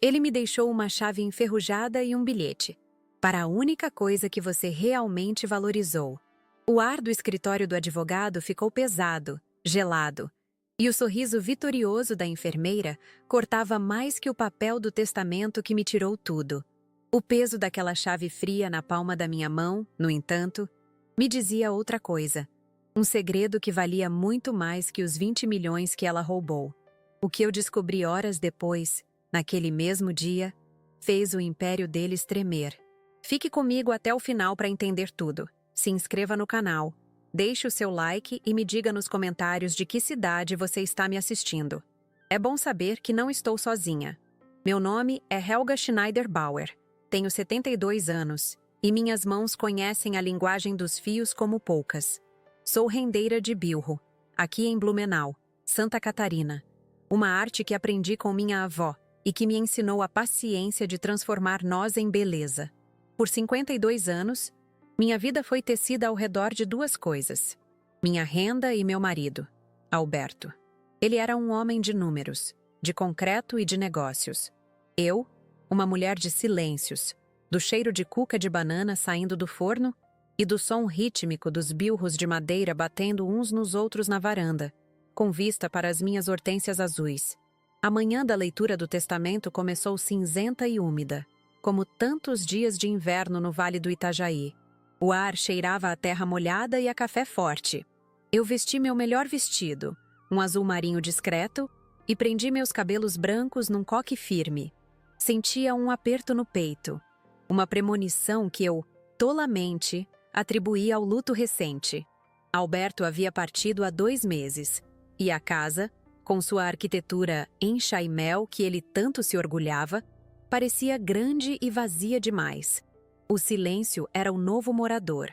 Ele me deixou uma chave enferrujada e um bilhete. Para a única coisa que você realmente valorizou. O ar do escritório do advogado ficou pesado, gelado, e o sorriso vitorioso da enfermeira cortava mais que o papel do testamento que me tirou tudo. O peso daquela chave fria na palma da minha mão, no entanto, me dizia outra coisa. Um segredo que valia muito mais que os 20 milhões que ela roubou. O que eu descobri horas depois, naquele mesmo dia, fez o império deles tremer. Fique comigo até o final para entender tudo. Se inscreva no canal, deixe o seu like e me diga nos comentários de que cidade você está me assistindo. É bom saber que não estou sozinha. Meu nome é Helga Schneider Bauer, tenho 72 anos e minhas mãos conhecem a linguagem dos fios como poucas. Sou rendeira de bilro, aqui em Blumenau, Santa Catarina. Uma arte que aprendi com minha avó e que me ensinou a paciência de transformar nós em beleza. Por 52 anos, minha vida foi tecida ao redor de duas coisas. Minha renda e meu marido, Alberto. Ele era um homem de números, de concreto e de negócios. Eu, uma mulher de silêncios, do cheiro de cuca de banana saindo do forno e do som rítmico dos bilros de madeira batendo uns nos outros na varanda, com vista para as minhas hortênsias azuis. A manhã da leitura do testamento começou cinzenta e úmida, como tantos dias de inverno no Vale do Itajaí. O ar cheirava a terra molhada e a café forte. Eu vesti meu melhor vestido, um azul marinho discreto, e prendi meus cabelos brancos num coque firme. Sentia um aperto no peito, uma premonição que eu, tolamente, atribuía ao luto recente. Alberto havia partido há 2 meses, e a casa, com sua arquitetura enxaimel que ele tanto se orgulhava, parecia grande e vazia demais. O silêncio era o novo morador,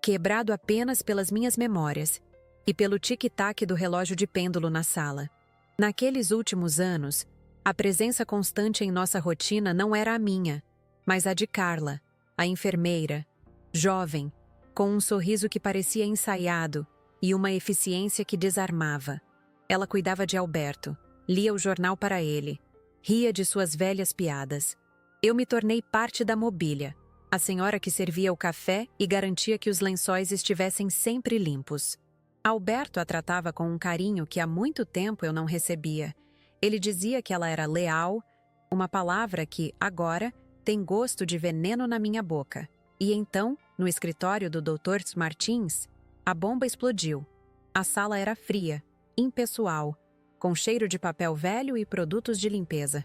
quebrado apenas pelas minhas memórias e pelo tic-tac do relógio de pêndulo na sala. Naqueles últimos anos, a presença constante em nossa rotina não era a minha, mas a de Carla, a enfermeira, jovem, com um sorriso que parecia ensaiado e uma eficiência que desarmava. Ela cuidava de Alberto, lia o jornal para ele, ria de suas velhas piadas. Eu me tornei parte da mobília, a senhora que servia o café e garantia que os lençóis estivessem sempre limpos. Alberto a tratava com um carinho que há muito tempo eu não recebia. Ele dizia que ela era leal, uma palavra que, agora, tem gosto de veneno na minha boca. E então, no escritório do Dr. Martins, a bomba explodiu. A sala era fria, impessoal, com cheiro de papel velho e produtos de limpeza.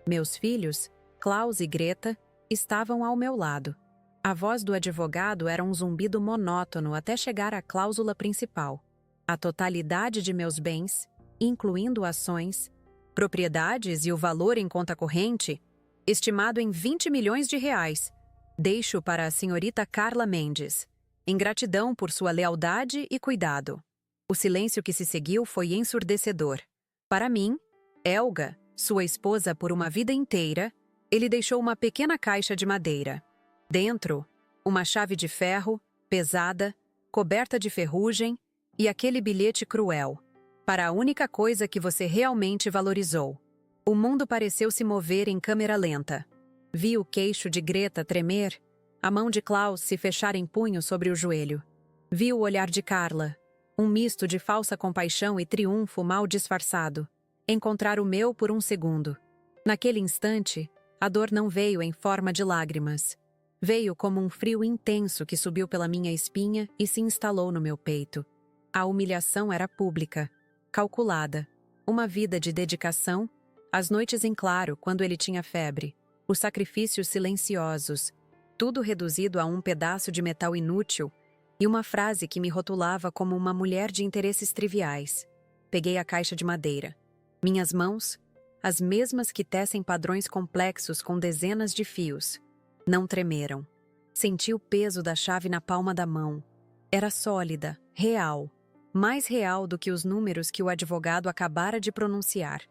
Meus filhos, Klaus e Greta, estavam ao meu lado. A voz do advogado era um zumbido monótono até chegar à cláusula principal. A totalidade de meus bens, incluindo ações, propriedades e o valor em conta corrente, estimado em 20 milhões de reais, deixo para a senhorita Carla Mendes, em gratidão por sua lealdade e cuidado. O silêncio que se seguiu foi ensurdecedor. Para mim, Helga, sua esposa por uma vida inteira, ele deixou uma pequena caixa de madeira. Dentro, uma chave de ferro, pesada, coberta de ferrugem, e aquele bilhete cruel. Para a única coisa que você realmente valorizou. O mundo pareceu se mover em câmera lenta. Vi o queixo de Greta tremer, a mão de Klaus se fechar em punho sobre o joelho. Vi o olhar de Carla, um misto de falsa compaixão e triunfo mal disfarçado, encontrar o meu por um segundo. Naquele instante, a dor não veio em forma de lágrimas. Veio como um frio intenso que subiu pela minha espinha e se instalou no meu peito. A humilhação era pública, calculada, uma vida de dedicação, as noites em claro quando ele tinha febre, os sacrifícios silenciosos, tudo reduzido a um pedaço de metal inútil e uma frase que me rotulava como uma mulher de interesses triviais. Peguei a caixa de madeira. Minhas mãos, as mesmas que tecem padrões complexos com dezenas de fios, não tremeram. Senti o peso da chave na palma da mão. Era sólida, real, mais real do que os números que o advogado acabara de pronunciar.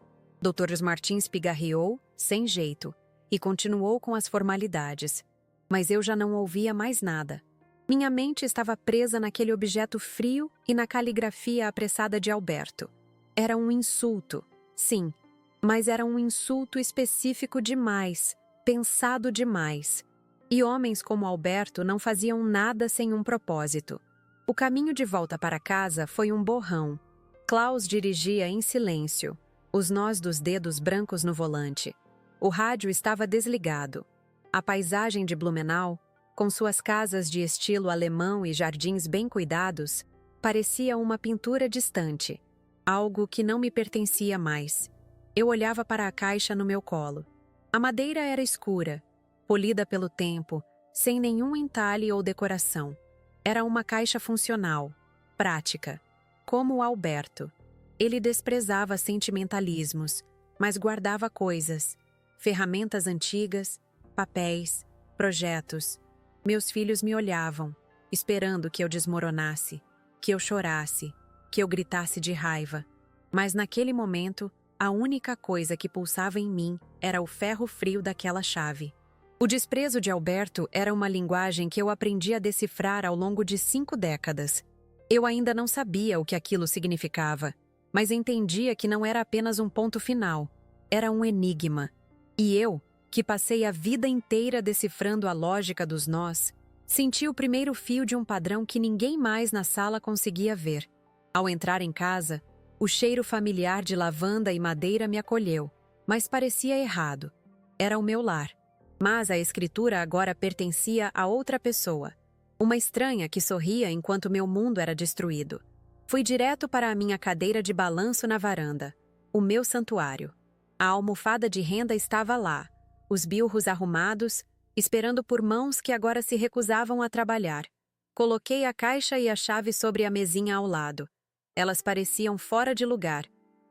Dr. Martins pigarreou, sem jeito, e continuou com as formalidades. Mas eu já não ouvia mais nada. Minha mente estava presa naquele objeto frio e na caligrafia apressada de Alberto. Era um insulto, sim, Mas era um insulto específico demais, pensado demais. E homens como Alberto não faziam nada sem um propósito. O caminho de volta para casa foi um borrão. Klaus dirigia em silêncio, os nós dos dedos brancos no volante. O rádio estava desligado. A paisagem de Blumenau, com suas casas de estilo alemão e jardins bem cuidados, parecia uma pintura distante, algo que não me pertencia mais. Eu olhava para a caixa no meu colo. A madeira era escura, polida pelo tempo, sem nenhum entalhe ou decoração. Era uma caixa funcional, prática, como o Alberto. Ele desprezava sentimentalismos, mas guardava coisas, ferramentas antigas, papéis, projetos. Meus filhos me olhavam, esperando que eu desmoronasse, que eu chorasse, que eu gritasse de raiva. Mas naquele momento, a única coisa que pulsava em mim era o ferro frio daquela chave. O desprezo de Alberto era uma linguagem que eu aprendi a decifrar ao longo de 5 décadas. Eu ainda não sabia o que aquilo significava, mas entendia que não era apenas um ponto final, era um enigma. E eu, que passei a vida inteira decifrando a lógica dos nós, senti o primeiro fio de um padrão que ninguém mais na sala conseguia ver. Ao entrar em casa, o cheiro familiar de lavanda e madeira me acolheu, mas parecia errado. Era o meu lar. Mas a escritura agora pertencia a outra pessoa, uma estranha que sorria enquanto meu mundo era destruído. Fui direto para a minha cadeira de balanço na varanda, o meu santuário. A almofada de renda estava lá, os bilros arrumados, esperando por mãos que agora se recusavam a trabalhar. Coloquei a caixa e a chave sobre a mesinha ao lado. Elas pareciam fora de lugar,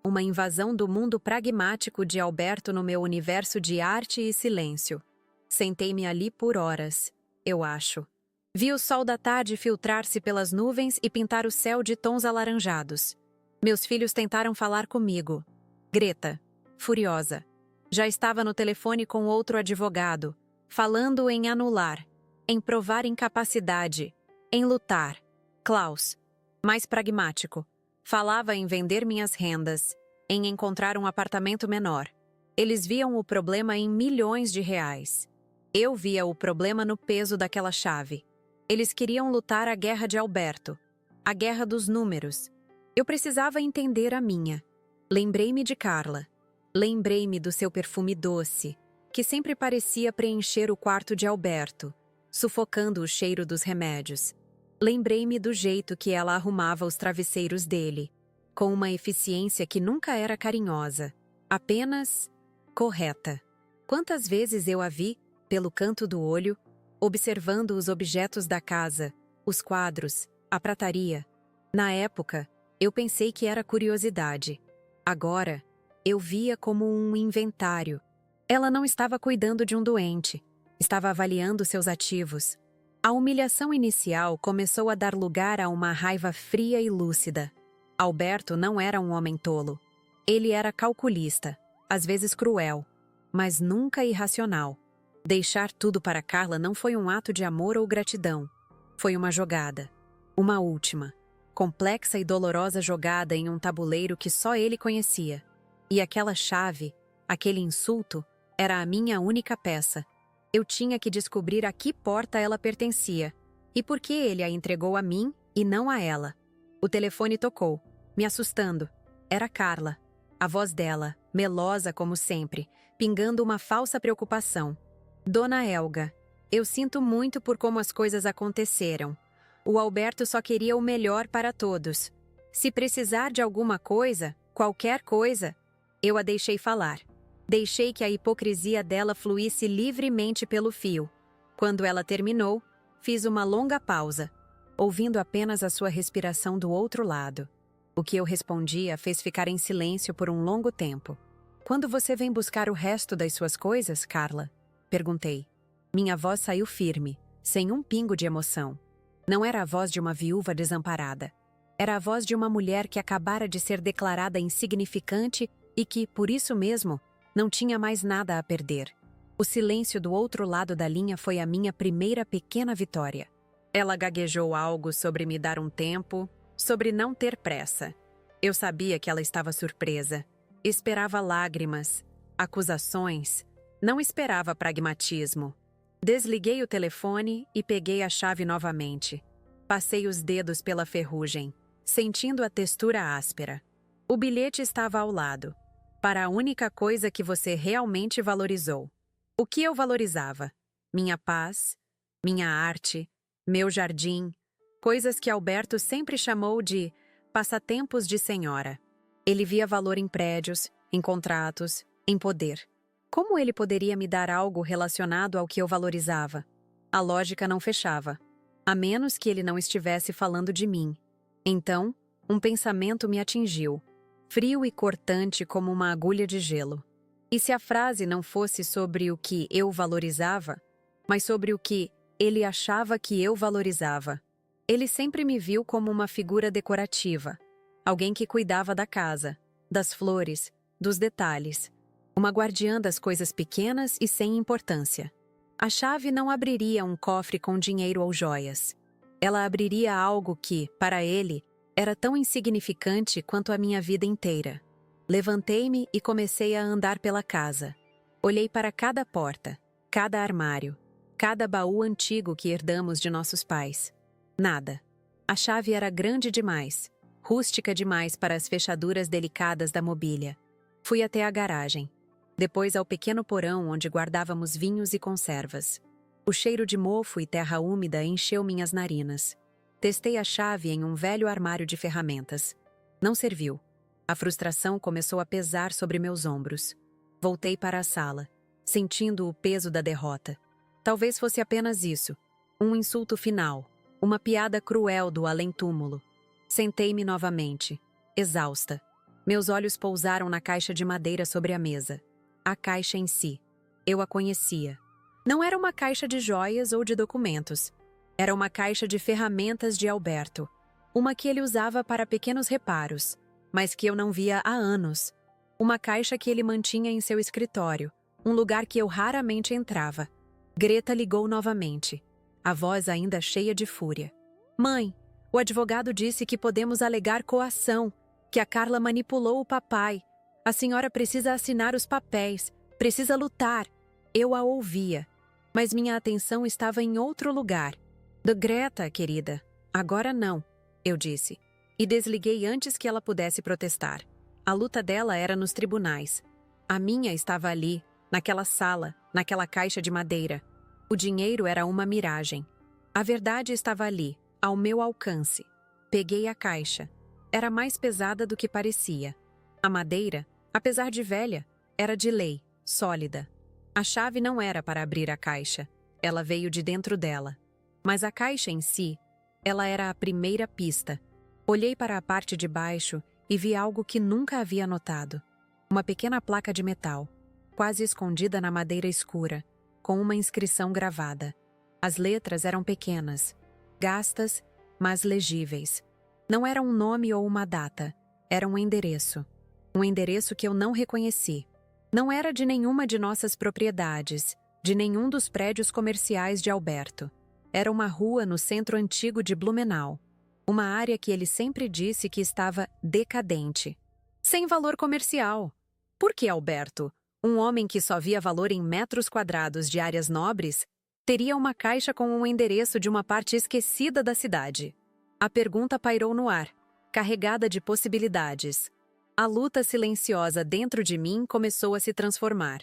uma invasão do mundo pragmático de Alberto no meu universo de arte e silêncio. Sentei-me ali por horas, eu acho. Vi o sol da tarde filtrar-se pelas nuvens e pintar o céu de tons alaranjados. Meus filhos tentaram falar comigo. Greta, furiosa, já estava no telefone com outro advogado, falando em anular, em provar incapacidade, em lutar. Klaus, mais pragmático, falava em vender minhas rendas, em encontrar um apartamento menor. Eles viam o problema em milhões de reais. Eu via o problema no peso daquela chave. Eles queriam lutar a guerra de Alberto, a guerra dos números. Eu precisava entender a minha. Lembrei-me de Carla. Lembrei-me do seu perfume doce, que sempre parecia preencher o quarto de Alberto, sufocando o cheiro dos remédios. Lembrei-me do jeito que ela arrumava os travesseiros dele, com uma eficiência que nunca era carinhosa, apenas correta. Quantas vezes eu a vi, pelo canto do olho, observando os objetos da casa, os quadros, a prataria. Na época, eu pensei que era curiosidade. Agora, eu via como um inventário. Ela não estava cuidando de um doente, estava avaliando seus ativos. A humilhação inicial começou a dar lugar a uma raiva fria e lúcida. Alberto não era um homem tolo. Ele era calculista, às vezes cruel, mas nunca irracional. Deixar tudo para Carla não foi um ato de amor ou gratidão. Foi uma jogada. Uma última, complexa e dolorosa jogada em um tabuleiro que só ele conhecia. E aquela chave, aquele insulto, era a minha única peça. Eu tinha que descobrir a que porta ela pertencia e por que ele a entregou a mim e não a ela. O telefone tocou, me assustando. Era Carla. A voz dela, melosa como sempre, pingando uma falsa preocupação. Dona Helga, eu sinto muito por como as coisas aconteceram. O Alberto só queria o melhor para todos. Se precisar de alguma coisa, qualquer coisa, eu a deixei falar. Deixei que a hipocrisia dela fluísse livremente pelo fio. Quando ela terminou, fiz uma longa pausa, ouvindo apenas a sua respiração do outro lado. O que eu respondia fez ficar em silêncio por um longo tempo. Quando você vem buscar o resto das suas coisas, Carla? Perguntei. Minha voz saiu firme, sem um pingo de emoção. Não era a voz de uma viúva desamparada. Era a voz de uma mulher que acabara de ser declarada insignificante e que, por isso mesmo, não tinha mais nada a perder. O silêncio do outro lado da linha foi a minha primeira pequena vitória. Ela gaguejou algo sobre me dar um tempo, sobre não ter pressa. Eu sabia que ela estava surpresa. Esperava lágrimas, acusações, não esperava pragmatismo. Desliguei o telefone e peguei a chave novamente. Passei os dedos pela ferrugem, sentindo a textura áspera. O bilhete estava ao lado. Para a única coisa que você realmente valorizou. O que eu valorizava? Minha paz, minha arte, meu jardim, coisas que Alberto sempre chamou de passatempos de senhora. Ele via valor em prédios, em contratos, em poder. Como ele poderia me dar algo relacionado ao que eu valorizava? A lógica não fechava, a menos que ele não estivesse falando de mim. Então, um pensamento me atingiu, frio e cortante como uma agulha de gelo. E se a frase não fosse sobre o que eu valorizava, mas sobre o que ele achava que eu valorizava? Ele sempre me viu como uma figura decorativa, alguém que cuidava da casa, das flores, dos detalhes, uma guardiã das coisas pequenas e sem importância. A chave não abriria um cofre com dinheiro ou joias. Ela abriria algo que, para ele, era tão insignificante quanto a minha vida inteira. Levantei-me e comecei a andar pela casa. Olhei para cada porta, cada armário, cada baú antigo que herdamos de nossos pais. Nada. A chave era grande demais, rústica demais para as fechaduras delicadas da mobília. Fui até a garagem. Depois ao pequeno porão onde guardávamos vinhos e conservas. O cheiro de mofo e terra úmida encheu minhas narinas. Testei a chave em um velho armário de ferramentas. Não serviu. A frustração começou a pesar sobre meus ombros. Voltei para a sala, sentindo o peso da derrota. Talvez fosse apenas isso, um insulto final, uma piada cruel do além-túmulo. Sentei-me novamente, exausta. Meus olhos pousaram na caixa de madeira sobre a mesa. A caixa em si. Eu a conhecia. Não era uma caixa de joias ou de documentos. Era uma caixa de ferramentas de Alberto. Uma que ele usava para pequenos reparos, mas que eu não via há anos. Uma caixa que ele mantinha em seu escritório, um lugar que eu raramente entrava. Greta ligou novamente, a voz ainda cheia de fúria. Mãe, o advogado disse que podemos alegar coação, que a Carla manipulou o papai. A senhora precisa assinar os papéis, precisa lutar. Eu a ouvia, mas minha atenção estava em outro lugar. Do Greta, querida. Agora não, eu disse, e desliguei antes que ela pudesse protestar. A luta dela era nos tribunais. A minha estava ali, naquela sala, naquela caixa de madeira. O dinheiro era uma miragem. A verdade estava ali, ao meu alcance. Peguei a caixa. Era mais pesada do que parecia. A madeira, apesar de velha, era de lei, sólida. A chave não era para abrir a caixa. Ela veio de dentro dela. Mas a caixa em si, ela era a primeira pista. Olhei para a parte de baixo e vi algo que nunca havia notado. Uma pequena placa de metal, quase escondida na madeira escura, com uma inscrição gravada. As letras eram pequenas, gastas, mas legíveis. Não era um nome ou uma data, era um endereço. Um endereço que eu não reconheci. Não era de nenhuma de nossas propriedades, de nenhum dos prédios comerciais de Alberto. Era uma rua no centro antigo de Blumenau. Uma área que ele sempre disse que estava decadente. Sem valor comercial. Por que Alberto, um homem que só via valor em metros quadrados de áreas nobres, teria uma caixa com um endereço de uma parte esquecida da cidade? A pergunta pairou no ar, carregada de possibilidades. A luta silenciosa dentro de mim começou a se transformar.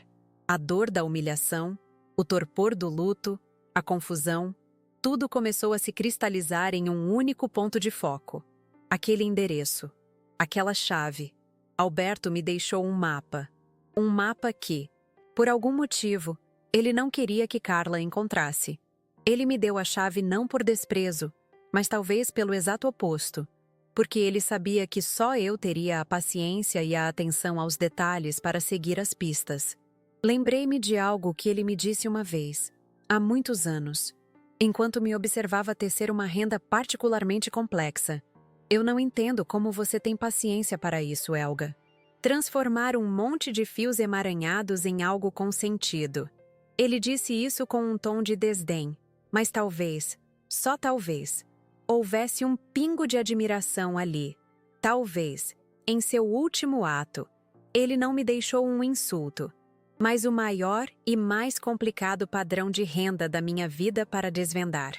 A dor da humilhação, o torpor do luto, a confusão, tudo começou a se cristalizar em um único ponto de foco. Aquele endereço, aquela chave. Alberto me deixou um mapa. Um mapa que, por algum motivo, ele não queria que Carla encontrasse. Ele me deu a chave não por desprezo, mas talvez pelo exato oposto, porque ele sabia que só eu teria a paciência e a atenção aos detalhes para seguir as pistas. Lembrei-me de algo que ele me disse uma vez, há muitos anos, enquanto me observava tecer uma renda particularmente complexa. Eu não entendo como você tem paciência para isso, Helga. Transformar um monte de fios emaranhados em algo com sentido. Ele disse isso com um tom de desdém, mas talvez, só talvez, houvesse um pingo de admiração ali. Talvez, em seu último ato, Ele não me deixou um insulto, mas o maior e mais complicado padrão de renda da minha vida para desvendar.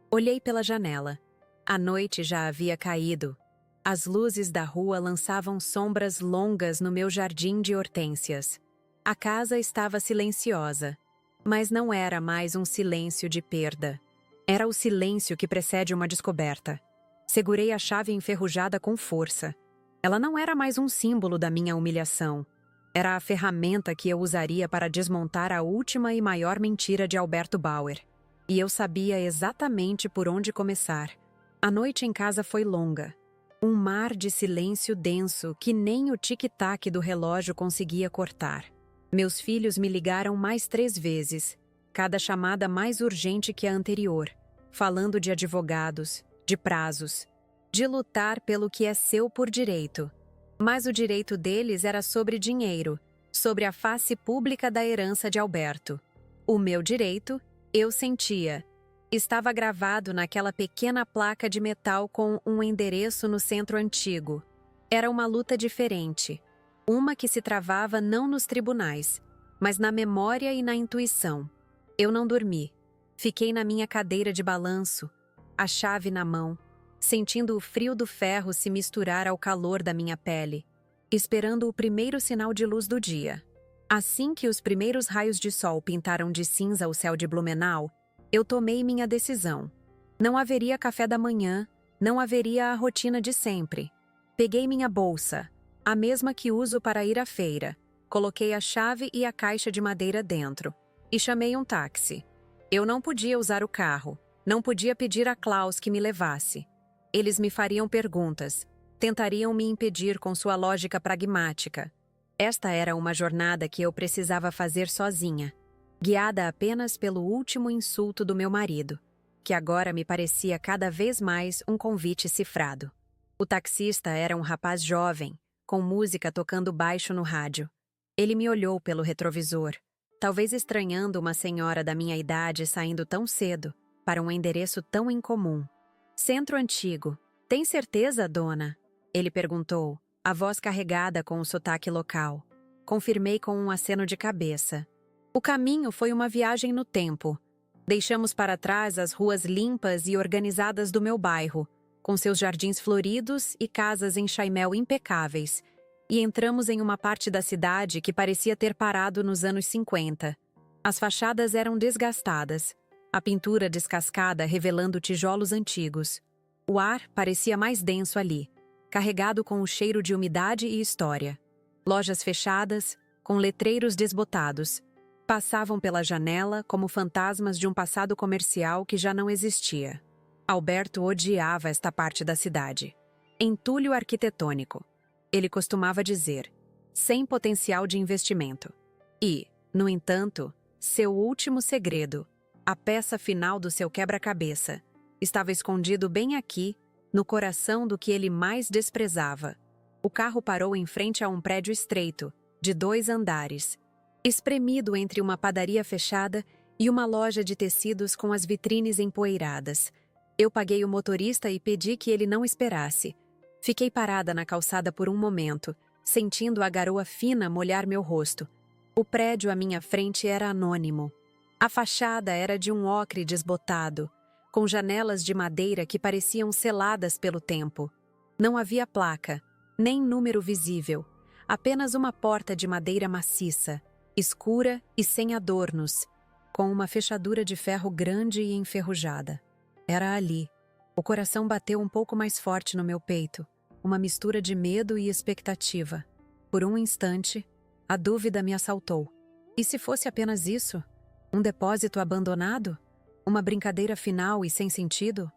Olhei pela janela. A noite já havia caído. As luzes da rua lançavam sombras longas no meu jardim de hortênsias. A casa estava silenciosa, mas não era mais um silêncio de perda. Era o silêncio que precede uma descoberta. Segurei a chave enferrujada com força. Ela não era mais um símbolo da minha humilhação. Era a ferramenta que eu usaria para desmontar a última e maior mentira de Alberto Bauer. E eu sabia exatamente por onde começar. A noite em casa foi longa. Um mar de silêncio denso que nem o tic-tac do relógio conseguia cortar. Meus filhos me ligaram mais 3 vezes, cada chamada mais urgente que a anterior, falando de advogados, de prazos, de lutar pelo que é seu por direito. Mas o direito deles era sobre dinheiro, sobre a face pública da herança de Alberto. O meu direito, eu sentia, estava gravado naquela pequena placa de metal com um endereço no centro antigo. Era uma luta diferente, uma que se travava não nos tribunais, mas na memória e na intuição. Eu não dormi. Fiquei na minha cadeira de balanço, a chave na mão, sentindo o frio do ferro se misturar ao calor da minha pele, esperando o primeiro sinal de luz do dia. Assim que os primeiros raios de sol pintaram de cinza o céu de Blumenau, eu tomei minha decisão. Não haveria café da manhã, não haveria a rotina de sempre. Peguei minha bolsa, a mesma que uso para ir à feira, coloquei a chave e a caixa de madeira dentro, e chamei um táxi. Eu não podia usar o carro, não podia pedir a Klaus que me levasse. Eles me fariam perguntas, tentariam me impedir com sua lógica pragmática. Esta era uma jornada que eu precisava fazer sozinha, guiada apenas pelo último insulto do meu marido, que agora me parecia cada vez mais um convite cifrado. O taxista era um rapaz jovem, com música tocando baixo no rádio. Ele me olhou pelo retrovisor, talvez estranhando uma senhora da minha idade saindo tão cedo, para um endereço tão incomum. Centro Antigo. Tem certeza, dona? Ele perguntou, a voz carregada com o sotaque local. Confirmei com um aceno de cabeça. O caminho foi uma viagem no tempo. Deixamos para trás as ruas limpas e organizadas do meu bairro, com seus jardins floridos e casas em chaimel impecáveis, e entramos em uma parte da cidade que parecia ter parado nos anos 50. As fachadas eram desgastadas, a pintura descascada revelando tijolos antigos. O ar parecia mais denso ali, carregado com o cheiro de umidade e história. Lojas fechadas, com letreiros desbotados, passavam pela janela como fantasmas de um passado comercial que já não existia. Alberto odiava esta parte da cidade. Entulho arquitetônico. Ele costumava dizer, sem potencial de investimento. E, no entanto, seu último segredo, a peça final do seu quebra-cabeça, estava escondido bem aqui, no coração do que ele mais desprezava. O carro parou em frente a um prédio estreito, de 2 andares, espremido entre uma padaria fechada e uma loja de tecidos com as vitrines empoeiradas. Eu paguei o motorista e pedi que ele não esperasse. Fiquei parada na calçada por um momento, sentindo a garoa fina molhar meu rosto. O prédio à minha frente era anônimo. A fachada era de um ocre desbotado, com janelas de madeira que pareciam seladas pelo tempo. Não havia placa, nem número visível, apenas uma porta de madeira maciça, escura e sem adornos, com uma fechadura de ferro grande e enferrujada. Era ali. O coração bateu um pouco mais forte no meu peito, uma mistura de medo e expectativa. Por um instante, a dúvida me assaltou. E se fosse apenas isso? Um depósito abandonado? Uma brincadeira final e sem sentido?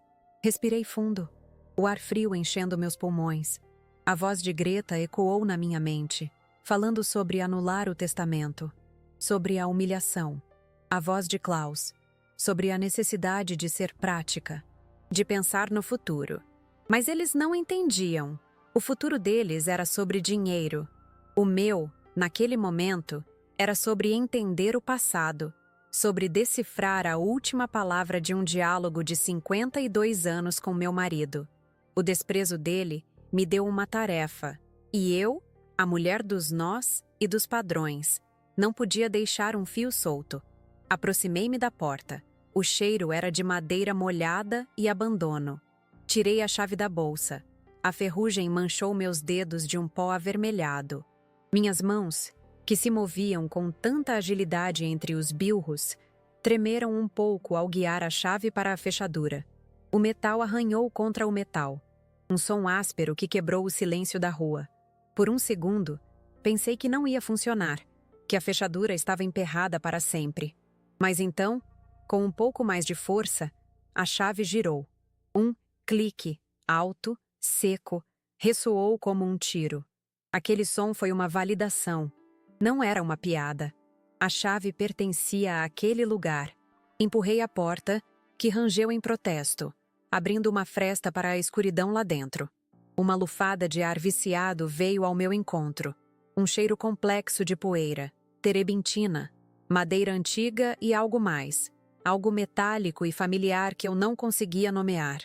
Respirei fundo, o ar frio enchendo meus pulmões. A voz de Greta ecoou na minha mente, falando sobre anular o testamento, sobre a humilhação. A voz de Klaus, sobre a necessidade de ser prática, de pensar no futuro. Mas eles não entendiam. O futuro deles era sobre dinheiro. O meu, naquele momento, era sobre entender o passado, sobre decifrar a última palavra de um diálogo de 52 anos com meu marido. O desprezo dele me deu uma tarefa, e eu A mulher dos nós e dos padrões. Não podia deixar um fio solto. Aproximei-me da porta. O cheiro era de madeira molhada e abandono. Tirei a chave da bolsa. A ferrugem manchou meus dedos de um pó avermelhado. Minhas mãos, que se moviam com tanta agilidade entre os bilros, tremeram um pouco ao guiar a chave para a fechadura. O metal arranhou contra o metal. Um som áspero que quebrou o silêncio da rua. Por um segundo, pensei que não ia funcionar, que a fechadura estava emperrada para sempre. Mas então, com um pouco mais de força, a chave girou. Um clique, alto, seco, ressoou como um tiro. Aquele som foi uma validação. Não era uma piada. A chave pertencia àquele lugar. Empurrei a porta, que rangeu em protesto, abrindo uma fresta para a escuridão lá dentro. Uma lufada de ar viciado veio ao meu encontro. Um cheiro complexo de poeira, terebintina, madeira antiga e algo mais. Algo metálico e familiar que eu não conseguia nomear.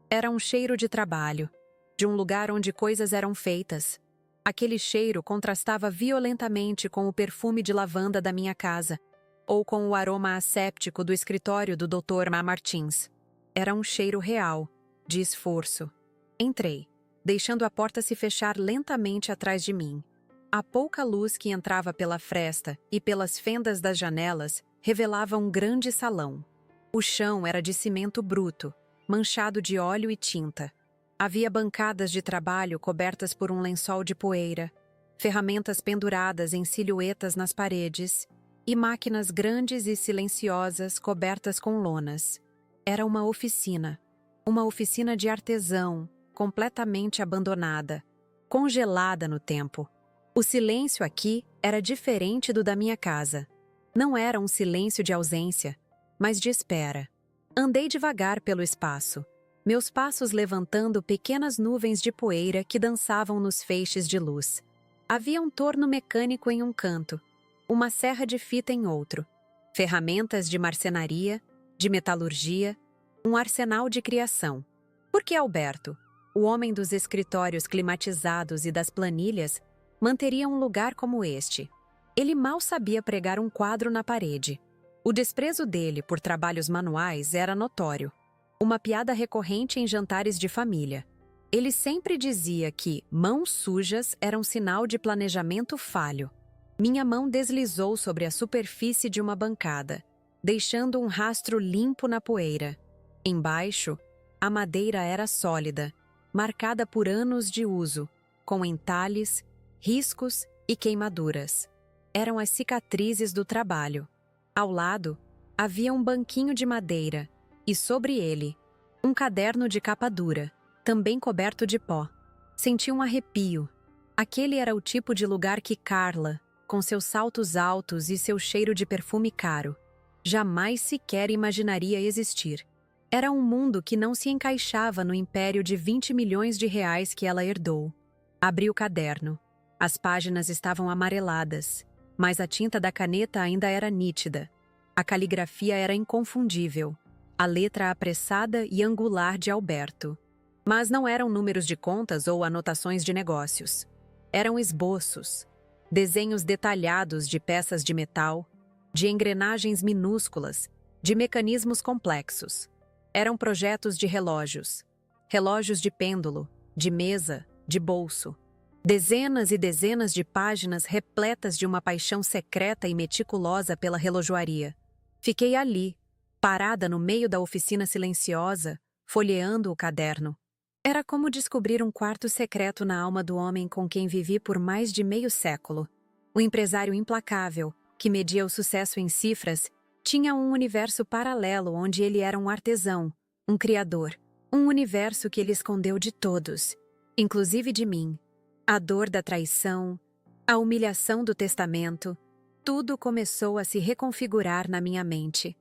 Era um cheiro de trabalho, de um lugar onde coisas eram feitas. Aquele cheiro contrastava violentamente com o perfume de lavanda da minha casa, ou com o aroma asséptico do escritório do Dr. Martins. Era um cheiro real, de esforço. Entrei, deixando a porta se fechar lentamente atrás de mim. A pouca luz que entrava pela fresta e pelas fendas das janelas revelava um grande salão. O chão era de cimento bruto, manchado de óleo e tinta. Havia bancadas de trabalho cobertas por um lençol de poeira, ferramentas penduradas em silhuetas nas paredes e máquinas grandes e silenciosas cobertas com lonas. Era uma oficina de artesão, completamente abandonada, congelada no tempo. O silêncio aqui era diferente do da minha casa. Não era um silêncio de ausência, mas de espera. Andei devagar pelo espaço, meus passos levantando pequenas nuvens de poeira que dançavam nos feixes de luz. Havia um torno mecânico em um canto, uma serra de fita em outro, ferramentas de marcenaria, de metalurgia, um arsenal de criação. Por que Alberto, o homem dos escritórios climatizados e das planilhas, manteria um lugar como este? Ele mal sabia pregar um quadro na parede. O desprezo dele por trabalhos manuais era notório. Uma piada recorrente em jantares de família. Ele sempre dizia que mãos sujas eram sinal de planejamento falho. Minha mão deslizou sobre a superfície de uma bancada, deixando um rastro limpo na poeira. Embaixo, a madeira era sólida, marcada por anos de uso, com entalhes, riscos e queimaduras. Eram as cicatrizes do trabalho. Ao lado, havia um banquinho de madeira e, sobre ele, um caderno de capa dura, também coberto de pó. Senti um arrepio. Aquele era o tipo de lugar que Carla, com seus saltos altos e seu cheiro de perfume caro, jamais sequer imaginaria existir. Era um mundo que não se encaixava no império de 20 milhões de reais que ela herdou. Abri o caderno. As páginas estavam amareladas, mas a tinta da caneta ainda era nítida. A caligrafia era inconfundível, a letra apressada e angular de Alberto. Mas não eram números de contas ou anotações de negócios. Eram esboços, desenhos detalhados de peças de metal, de engrenagens minúsculas, de mecanismos complexos. Eram projetos de relógios, relógios de pêndulo, de mesa, de bolso. Dezenas e dezenas de páginas repletas de uma paixão secreta e meticulosa pela relojoaria. Fiquei ali, parada no meio da oficina silenciosa, folheando o caderno. Era como descobrir um quarto secreto na alma do homem com quem vivi por mais de meio século. O empresário implacável, que media o sucesso em cifras, tinha um universo paralelo onde ele era um artesão, um criador, um universo que ele escondeu de todos, inclusive de mim. A dor da traição, a humilhação do testamento, tudo começou a se reconfigurar na minha mente.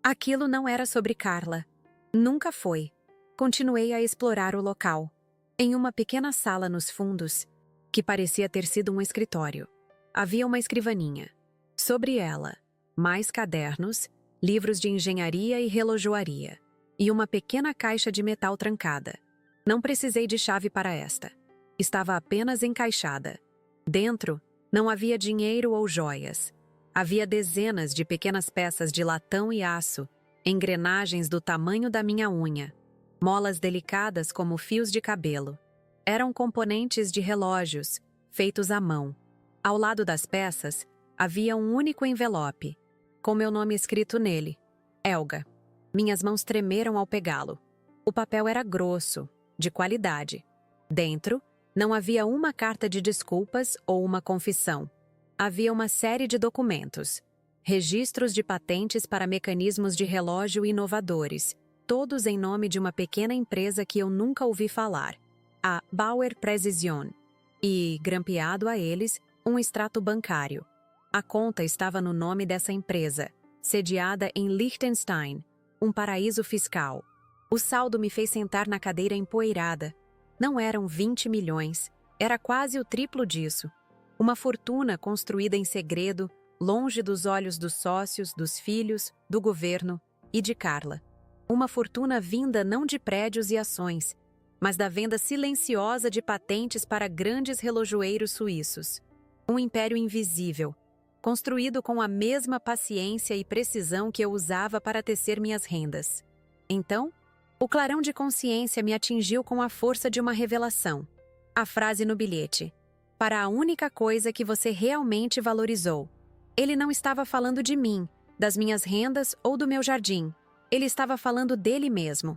Aquilo não era sobre Carla. Nunca foi. Continuei a explorar o local. Em uma pequena sala nos fundos, que parecia ter sido um escritório, havia uma escrivaninha. Sobre ela, mais cadernos, livros de engenharia e relojoaria, e uma pequena caixa de metal trancada. Não precisei de chave para esta. Estava apenas encaixada. Dentro, não havia dinheiro ou joias. Havia dezenas de pequenas peças de latão e aço, engrenagens do tamanho da minha unha, molas delicadas como fios de cabelo. Eram componentes de relógios, feitos à mão. Ao lado das peças, havia um único envelope, com meu nome escrito nele, Helga. Minhas mãos tremeram ao pegá-lo. O papel era grosso, de qualidade. Dentro, não havia uma carta de desculpas ou uma confissão. Havia uma série de documentos, registros de patentes para mecanismos de relógio inovadores, todos em nome de uma pequena empresa que eu nunca ouvi falar, a Bauer Precision, e, grampeado a eles, um extrato bancário. A conta estava no nome dessa empresa, sediada em Liechtenstein, um paraíso fiscal. O saldo me fez sentar na cadeira empoeirada. Não eram 20 milhões, era quase o triplo disso. Uma fortuna construída em segredo, longe dos olhos dos sócios, dos filhos, do governo e de Carla. Uma fortuna vinda não de prédios e ações, mas da venda silenciosa de patentes para grandes relojoeiros suíços. Um império invisível, construído com a mesma paciência e precisão que eu usava para tecer minhas rendas. Então, o clarão de consciência me atingiu com a força de uma revelação. A frase no bilhete: para a única coisa que você realmente valorizou. Ele não estava falando de mim, das minhas rendas ou do meu jardim. Ele estava falando dele mesmo.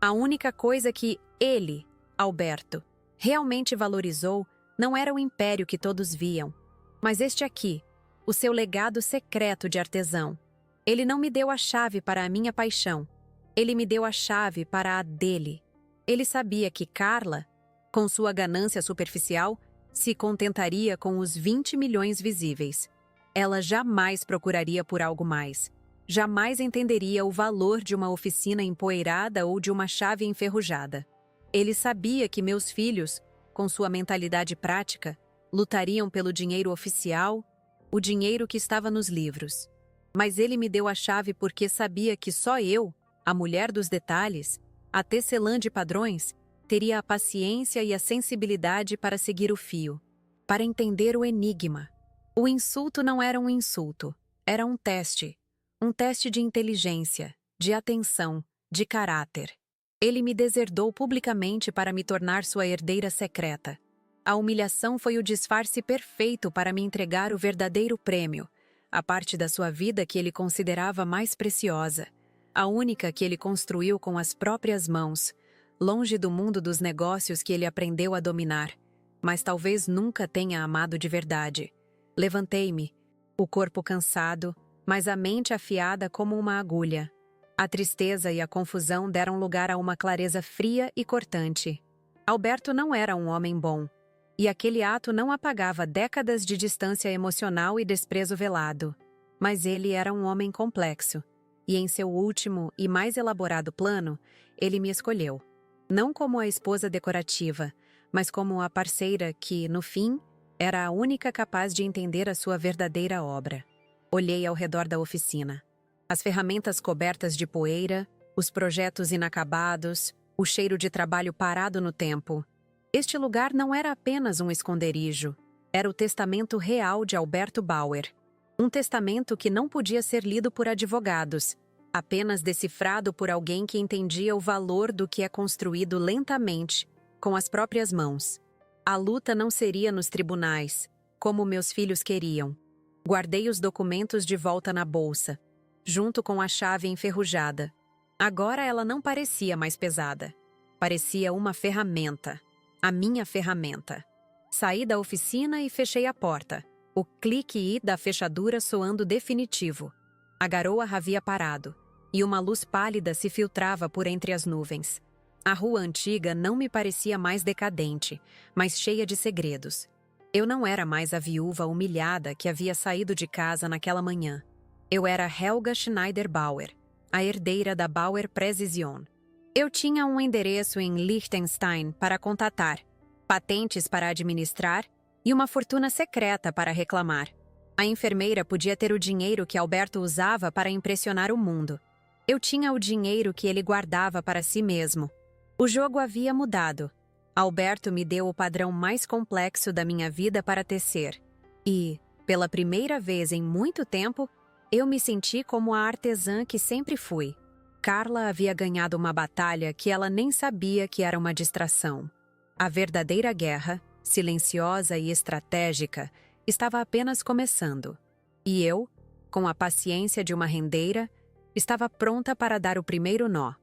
A única coisa que ele, Alberto, realmente valorizou não era o império que todos viam, mas este aqui, o seu legado secreto de artesão. Ele não me deu a chave para a minha paixão. Ele me deu a chave para a dele. Ele sabia que Carla, com sua ganância superficial, se contentaria com os 20 milhões visíveis. Ela jamais procuraria por algo mais. Jamais entenderia o valor de uma oficina empoeirada ou de uma chave enferrujada. Ele sabia que meus filhos, com sua mentalidade prática, lutariam pelo dinheiro oficial, o dinheiro que estava nos livros. Mas ele me deu a chave porque sabia que só eu, a mulher dos detalhes, a tecelã de padrões, teria a paciência e a sensibilidade para seguir o fio, para entender o enigma. O insulto não era um insulto, era um teste de inteligência, de atenção, de caráter. Ele me deserdou publicamente para me tornar sua herdeira secreta. A humilhação foi o disfarce perfeito para me entregar o verdadeiro prêmio, a parte da sua vida que ele considerava mais preciosa, a única que ele construiu com as próprias mãos, longe do mundo dos negócios que ele aprendeu a dominar, mas talvez nunca tenha amado de verdade. Levantei-me, o corpo cansado, mas a mente afiada como uma agulha. A tristeza e a confusão deram lugar a uma clareza fria e cortante. Alberto não era um homem bom, e aquele ato não apagava décadas de distância emocional e desprezo velado. Mas ele era um homem complexo, e em seu último e mais elaborado plano, ele me escolheu. Não como a esposa decorativa, mas como a parceira que, no fim, era a única capaz de entender a sua verdadeira obra. Olhei ao redor da oficina. As ferramentas cobertas de poeira, os projetos inacabados, o cheiro de trabalho parado no tempo. Este lugar não era apenas um esconderijo, era o testamento real de Alberto Bauer. Um testamento que não podia ser lido por advogados, apenas decifrado por alguém que entendia o valor do que é construído lentamente, com as próprias mãos. A luta não seria nos tribunais, como meus filhos queriam. Guardei os documentos de volta na bolsa, junto com a chave enferrujada. Agora ela não parecia mais pesada. Parecia uma ferramenta. A minha ferramenta. Saí da oficina e fechei a porta, o clique da fechadura soando definitivo. A garoa havia parado, e uma luz pálida se filtrava por entre as nuvens. A rua antiga não me parecia mais decadente, mas cheia de segredos. Eu não era mais a viúva humilhada que havia saído de casa naquela manhã. Eu era Helga Schneider Bauer, a herdeira da Bauer Precision. Eu tinha um endereço em Liechtenstein para contatar, patentes para administrar e uma fortuna secreta para reclamar. A enfermeira podia ter o dinheiro que Alberto usava para impressionar o mundo. Eu tinha o dinheiro que ele guardava para si mesmo. O jogo havia mudado. Alberto me deu o padrão mais complexo da minha vida para tecer. E, pela primeira vez em muito tempo, eu me senti como a artesã que sempre fui. Carla havia ganhado uma batalha que ela nem sabia que era uma distração. A verdadeira guerra, silenciosa e estratégica, estava apenas começando. E eu, com a paciência de uma rendeira, estava pronta para dar o primeiro nó.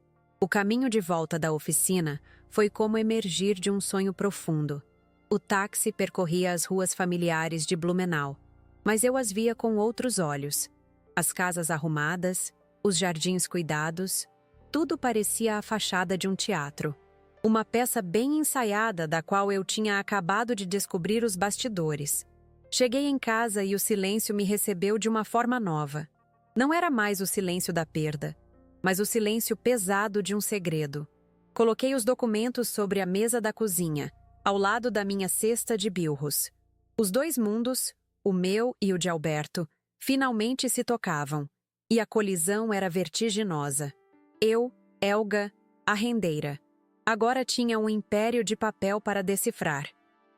O caminho de volta da oficina foi como emergir de um sonho profundo. O táxi percorria as ruas familiares de Blumenau, mas eu as via com outros olhos. As casas arrumadas, os jardins cuidados, tudo parecia a fachada de um teatro. Uma peça bem ensaiada da qual eu tinha acabado de descobrir os bastidores. Cheguei em casa e o silêncio me recebeu de uma forma nova. Não era mais o silêncio da perda, mas o silêncio pesado de um segredo. Coloquei os documentos sobre a mesa da cozinha, ao lado da minha cesta de bilros. Os dois mundos, o meu e o de Alberto, finalmente se tocavam, e a colisão era vertiginosa. Eu, Helga, a rendeira. Agora tinha um império de papel para decifrar.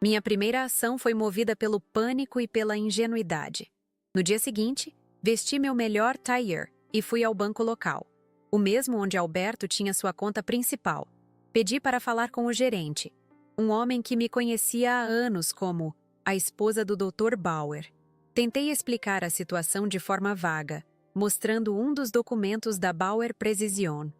Minha primeira ação foi movida pelo pânico e pela ingenuidade. No dia seguinte, vesti meu melhor tailleur e fui ao banco local, o mesmo onde Alberto tinha sua conta principal. Pedi para falar com o gerente, um homem que me conhecia há anos como a esposa do Dr. Bauer. Tentei explicar a situação de forma vaga, mostrando um dos documentos da Bauer Precision.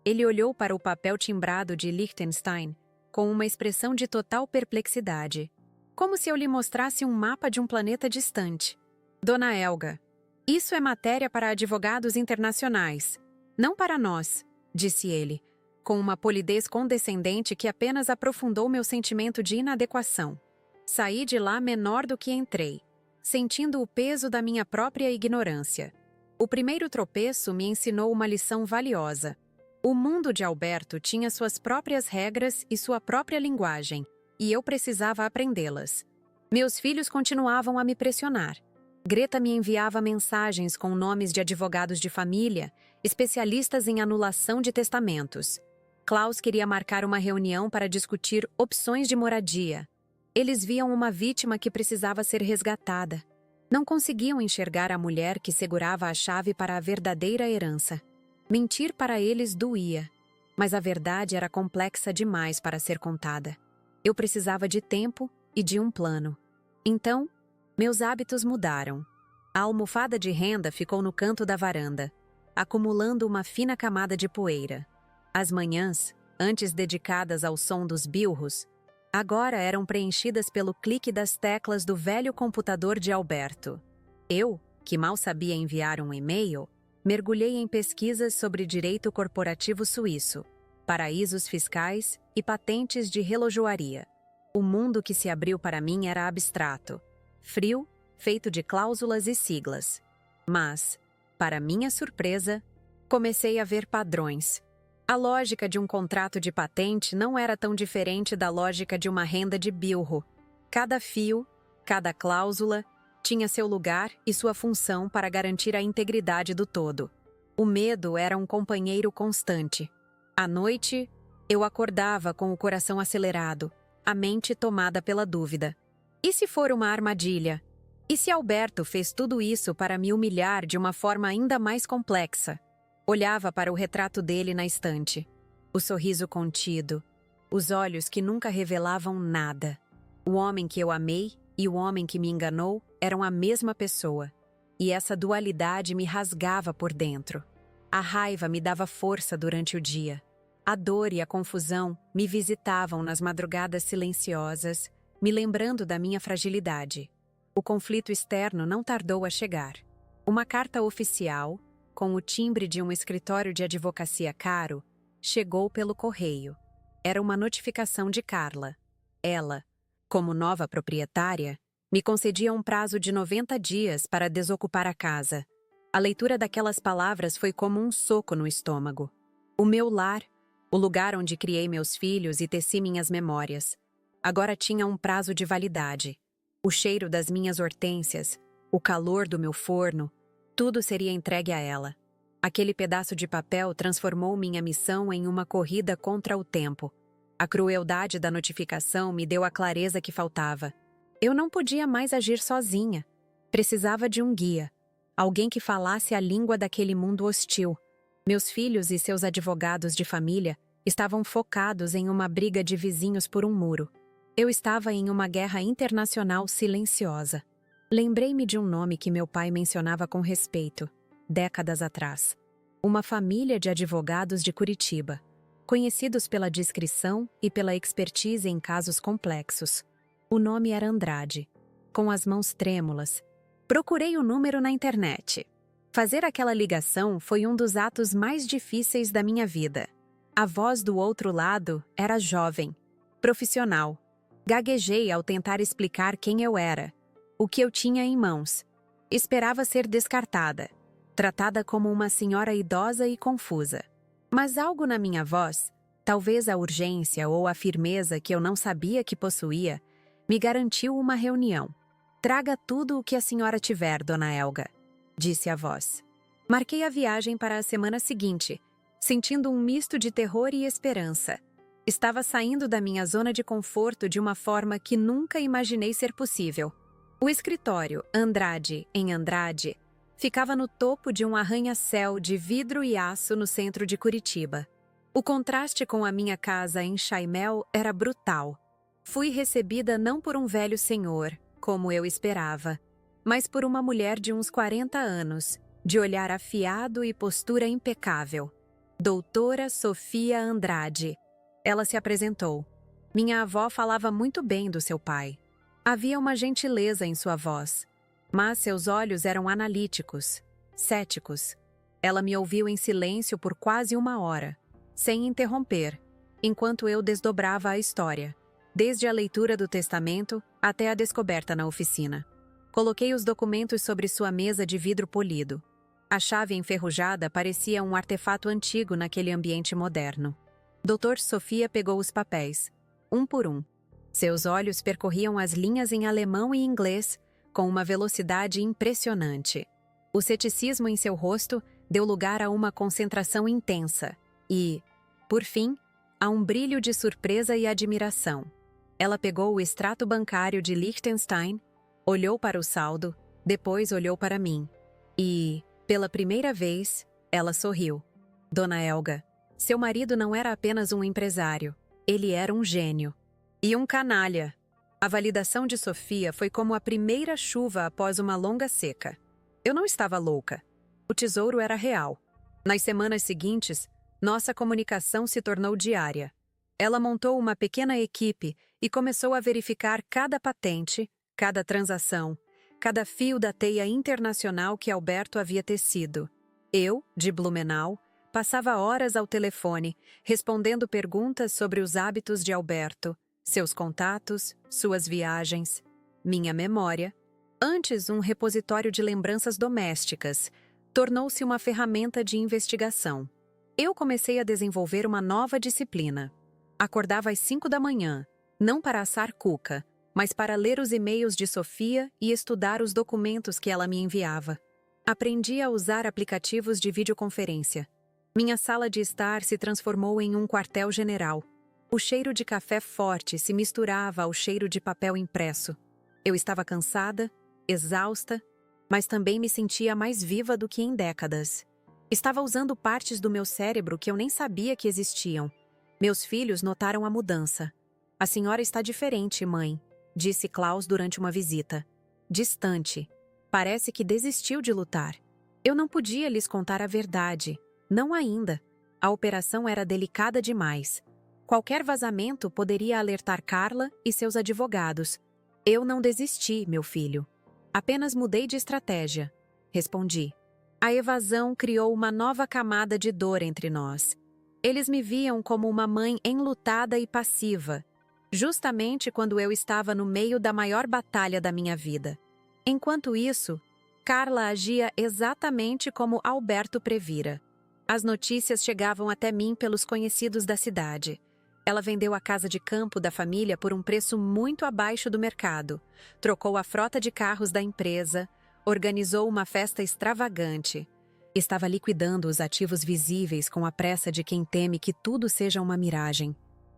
Ele olhou para o papel timbrado de Liechtenstein com uma expressão de total perplexidade, como se eu lhe mostrasse um mapa de um planeta distante. Dona Helga, isso é matéria para advogados internacionais, não para nós, disse ele, com uma polidez condescendente que apenas aprofundou meu sentimento de inadequação. Saí de lá menor do que entrei, sentindo o peso da minha própria ignorância. O primeiro tropeço me ensinou uma lição valiosa. O mundo de Alberto tinha suas próprias regras e sua própria linguagem, e eu precisava aprendê-las. Meus filhos continuavam a me pressionar. Greta me enviava mensagens com nomes de advogados de família, especialistas em anulação de testamentos. Klaus queria marcar uma reunião para discutir opções de moradia. Eles viam uma vítima que precisava ser resgatada. Não conseguiam enxergar a mulher que segurava a chave para a verdadeira herança. Mentir para eles doía, mas a verdade era complexa demais para ser contada. Eu precisava de tempo e de um plano. Então, meus hábitos mudaram. A almofada de renda ficou no canto da varanda, acumulando uma fina camada de poeira. As manhãs, antes dedicadas ao som dos bilros, agora eram preenchidas pelo clique das teclas do velho computador de Alberto. Eu, que mal sabia enviar um e-mail, mergulhei em pesquisas sobre direito corporativo suíço, paraísos fiscais e patentes de relojoaria. O mundo que se abriu para mim era abstrato, frio, feito de cláusulas e siglas. Mas, para minha surpresa, comecei a ver padrões. A lógica de um contrato de patente não era tão diferente da lógica de uma renda de bilro. Cada fio, cada cláusula, tinha seu lugar e sua função para garantir a integridade do todo. O medo era um companheiro constante. À noite, eu acordava com o coração acelerado, a mente tomada pela dúvida. E se for uma armadilha? E se Alberto fez tudo isso para me humilhar de uma forma ainda mais complexa? Olhava para o retrato dele na estante. O sorriso contido, os olhos que nunca revelavam nada. O homem que eu amei e o homem que me enganou eram a mesma pessoa, e essa dualidade me rasgava por dentro. A raiva me dava força durante o dia. A dor e a confusão me visitavam nas madrugadas silenciosas, me lembrando da minha fragilidade. O conflito externo não tardou a chegar. Uma carta oficial, com o timbre de um escritório de advocacia caro, chegou pelo correio. Era uma notificação de Carla. Ela, como nova proprietária, me concedia um prazo de 90 dias para desocupar a casa. A leitura daquelas palavras foi como um soco no estômago. O meu lar, o lugar onde criei meus filhos e teci minhas memórias, agora tinha um prazo de validade. O cheiro das minhas hortênsias, o calor do meu forno, tudo seria entregue a ela. Aquele pedaço de papel transformou minha missão em uma corrida contra o tempo. A crueldade da notificação me deu a clareza que faltava. Eu não podia mais agir sozinha. Precisava de um guia, alguém que falasse a língua daquele mundo hostil. Meus filhos e seus advogados de família estavam focados em uma briga de vizinhos por um muro. Eu estava em uma guerra internacional silenciosa. Lembrei-me de um nome que meu pai mencionava com respeito, décadas atrás. Uma família de advogados de Curitiba, conhecidos pela discrição e pela expertise em casos complexos. O nome era Andrade. Com as mãos trêmulas, procurei o número na internet. Fazer aquela ligação foi um dos atos mais difíceis da minha vida. A voz do outro lado era jovem, profissional. Gaguejei ao tentar explicar quem eu era, o que eu tinha em mãos. Esperava ser descartada, tratada como uma senhora idosa e confusa. Mas algo na minha voz, talvez a urgência ou a firmeza que eu não sabia que possuía, me garantiu uma reunião. Traga tudo o que a senhora tiver, dona Elga, disse a voz. Marquei a viagem para a semana seguinte, sentindo um misto de terror e esperança. Estava saindo da minha zona de conforto de uma forma que nunca imaginei ser possível. O escritório Andrade, em Andrade, ficava no topo de um arranha-céu de vidro e aço no centro de Curitiba. O contraste com a minha casa em Chaimel era brutal. Fui recebida não por um velho senhor, como eu esperava, mas por uma mulher de uns 40 anos, de olhar afiado e postura impecável. Doutora Sofia Andrade. Ela se apresentou. Minha avó falava muito bem do seu pai. Havia uma gentileza em sua voz, mas seus olhos eram analíticos, céticos. Ela me ouviu em silêncio por quase 1 hora, sem interromper, enquanto eu desdobrava a história, desde a leitura do testamento até a descoberta na oficina. Coloquei os documentos sobre sua mesa de vidro polido. A chave enferrujada parecia um artefato antigo naquele ambiente moderno. Dr. Sofia pegou os papéis, um por um. Seus olhos percorriam as linhas em alemão e inglês com uma velocidade impressionante. O ceticismo em seu rosto deu lugar a uma concentração intensa e, por fim, a um brilho de surpresa e admiração. Ela pegou o extrato bancário de Liechtenstein, olhou para o saldo, depois olhou para mim. E, pela primeira vez, ela sorriu. Dona Elga, seu marido não era apenas um empresário, ele era um gênio. E um canalha. A validação de Sofia foi como a primeira chuva após uma longa seca. Eu não estava louca. O tesouro era real. Nas semanas seguintes, nossa comunicação se tornou diária. Ela montou uma pequena equipe e começou a verificar cada patente, cada transação, cada fio da teia internacional que Alberto havia tecido. Eu, de Blumenau, passava horas ao telefone, respondendo perguntas sobre os hábitos de Alberto, seus contatos, suas viagens, minha memória. Antes um repositório de lembranças domésticas, tornou-se uma ferramenta de investigação. Eu comecei a desenvolver uma nova disciplina. Acordava às 5 da manhã, não para assar cuca, mas para ler os e-mails de Sofia e estudar os documentos que ela me enviava. Aprendi a usar aplicativos de videoconferência. Minha sala de estar se transformou em um quartel-general. O cheiro de café forte se misturava ao cheiro de papel impresso. Eu estava cansada, exausta, mas também me sentia mais viva do que em décadas. Estava usando partes do meu cérebro que eu nem sabia que existiam. Meus filhos notaram a mudança. A senhora está diferente, mãe, disse Klaus durante uma visita. Distante. Parece que desistiu de lutar. Eu não podia lhes contar a verdade. Não ainda. A operação era delicada demais. Qualquer vazamento poderia alertar Carla e seus advogados. Eu não desisti, meu filho. Apenas mudei de estratégia, respondi. A evasão criou uma nova camada de dor entre nós. Eles me viam como uma mãe enlutada e passiva, justamente quando eu estava no meio da maior batalha da minha vida. Enquanto isso, Carla agia exatamente como Alberto previra. As notícias chegavam até mim pelos conhecidos da cidade. Ela vendeu a casa de campo da família por um preço muito abaixo do mercado, trocou a frota de carros da empresa, organizou uma festa extravagante. Estava liquidando os ativos visíveis com a pressa de quem teme que tudo seja uma miragem.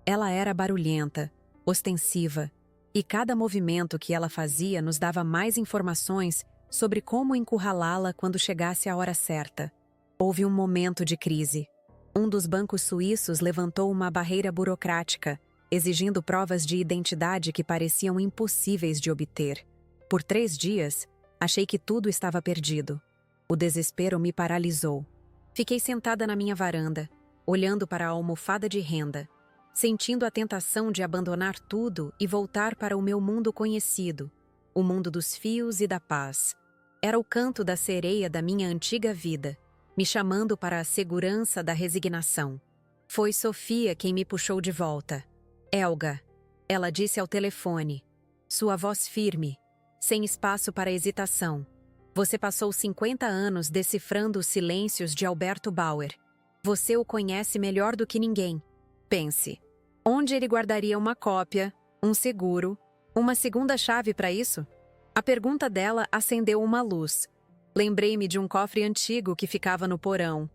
Ela era barulhenta, ostensiva, e cada movimento que ela fazia nos dava mais informações sobre como encurralá-la quando chegasse a hora certa. Houve um momento de crise. Um dos bancos suíços levantou uma barreira burocrática, exigindo provas de identidade que pareciam impossíveis de obter. Por 3 dias, achei que tudo estava perdido. O desespero me paralisou. Fiquei sentada na minha varanda, olhando para a almofada de renda, sentindo a tentação de abandonar tudo e voltar para o meu mundo conhecido, o mundo dos fios e da paz. Era o canto da sereia da minha antiga vida, me chamando para a segurança da resignação. Foi Sofia quem me puxou de volta. Helga, ela disse ao telefone, sua voz firme, sem espaço para hesitação. Você passou 50 anos decifrando os silêncios de Alberto Bauer. Você o conhece melhor do que ninguém. Pense, onde ele guardaria uma cópia, um seguro, uma segunda chave para isso? A pergunta dela acendeu uma luz. Lembrei-me de um cofre antigo que ficava no porão,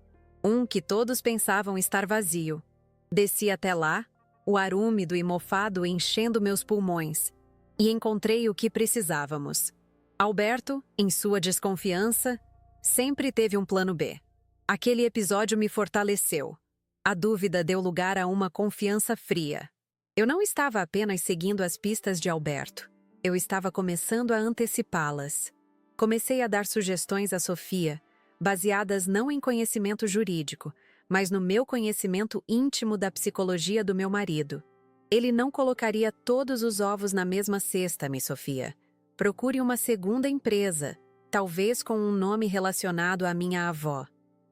um que todos pensavam estar vazio. Desci até lá, o ar úmido e mofado enchendo meus pulmões, e encontrei o que precisávamos. Alberto, em sua desconfiança, sempre teve um plano B. Aquele episódio me fortaleceu. A dúvida deu lugar a uma confiança fria. Eu não estava apenas seguindo as pistas de Alberto. Eu estava começando a antecipá-las. Comecei a dar sugestões a Sofia, baseadas não em conhecimento jurídico, mas no meu conhecimento íntimo da psicologia do meu marido. Ele não colocaria todos os ovos na mesma cesta, Miss Sofia. Procure uma segunda empresa, talvez com um nome relacionado à minha avó.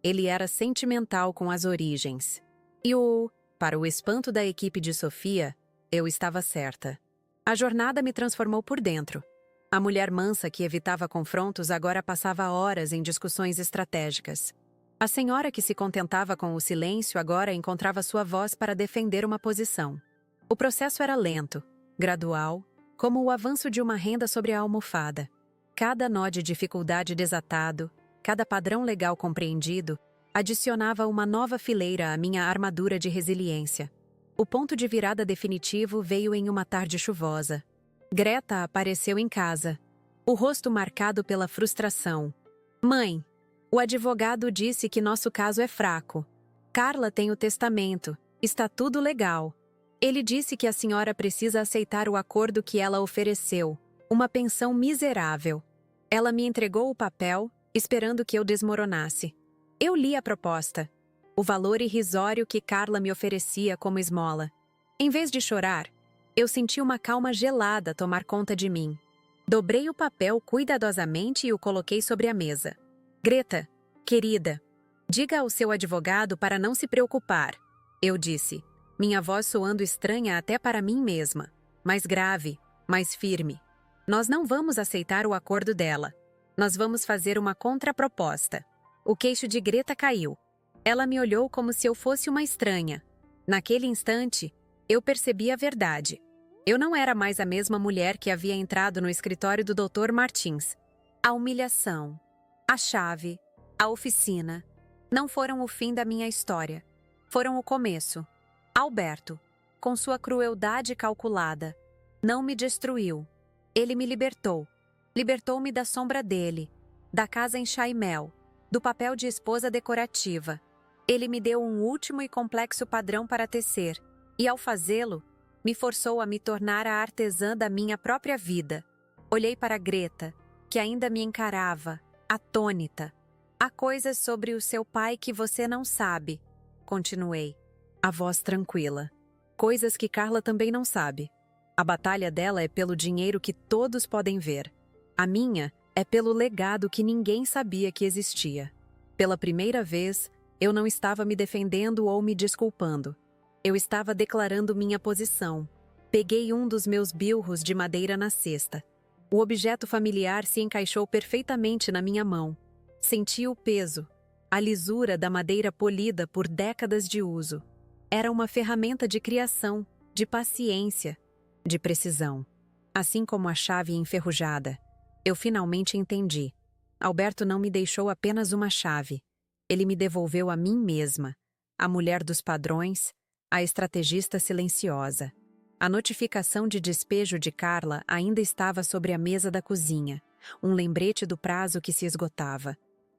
Ele era sentimental com as origens. Para o espanto da equipe de Sofia, eu estava certa. A jornada me transformou por dentro. A mulher mansa que evitava confrontos agora passava horas em discussões estratégicas. A senhora que se contentava com o silêncio agora encontrava sua voz para defender uma posição. O processo era lento, gradual, como o avanço de uma renda sobre a almofada. Cada nó de dificuldade desatado, cada padrão legal compreendido, adicionava uma nova fileira à minha armadura de resiliência. O ponto de virada definitivo veio em uma tarde chuvosa. Greta apareceu em casa, o rosto marcado pela frustração. Mãe, o advogado disse que nosso caso é fraco. Carla tem o testamento, está tudo legal. Ele disse que a senhora precisa aceitar o acordo que ela ofereceu, uma pensão miserável. Ela me entregou o papel, esperando que eu desmoronasse. Eu li a proposta, o valor irrisório que Carla me oferecia como esmola. Em vez de chorar, eu senti uma calma gelada tomar conta de mim. Dobrei o papel cuidadosamente e o coloquei sobre a mesa. Greta, querida, diga ao seu advogado para não se preocupar, eu disse, minha voz soando estranha até para mim mesma, mais grave, mais firme. Nós não vamos aceitar o acordo dela. Nós vamos fazer uma contraproposta. O queixo de Greta caiu. Ela me olhou como se eu fosse uma estranha. Naquele instante, eu percebi a verdade. Eu não era mais a mesma mulher que havia entrado no escritório do Dr. Martins. A humilhação, a chave, a oficina, não foram o fim da minha história. Foram o começo. Alberto, com sua crueldade calculada, não me destruiu. Ele me libertou. Libertou-me da sombra dele, da casa em Chaimel, do papel de esposa decorativa. Ele me deu um último e complexo padrão para tecer, e ao fazê-lo, me forçou a me tornar a artesã da minha própria vida. Olhei para Greta, que ainda me encarava, atônita. Há coisas sobre o seu pai que você não sabe, continuei, a voz tranquila. Coisas que Carla também não sabe. A batalha dela é pelo dinheiro que todos podem ver. A minha é pelo legado que ninguém sabia que existia. Pela primeira vez, eu não estava me defendendo ou me desculpando. Eu estava declarando minha posição. Peguei um dos meus bilros de madeira na cesta. O objeto familiar se encaixou perfeitamente na minha mão. Senti o peso, a lisura da madeira polida por décadas de uso. Era uma ferramenta de criação, de paciência, de precisão. Assim como a chave enferrujada. Eu finalmente entendi. Alberto não me deixou apenas uma chave. Ele me devolveu a mim mesma, a mulher dos padrões, A estrategista silenciosa. A notificação de despejo de Carla ainda estava sobre a mesa da cozinha, um lembrete do prazo que se esgotava.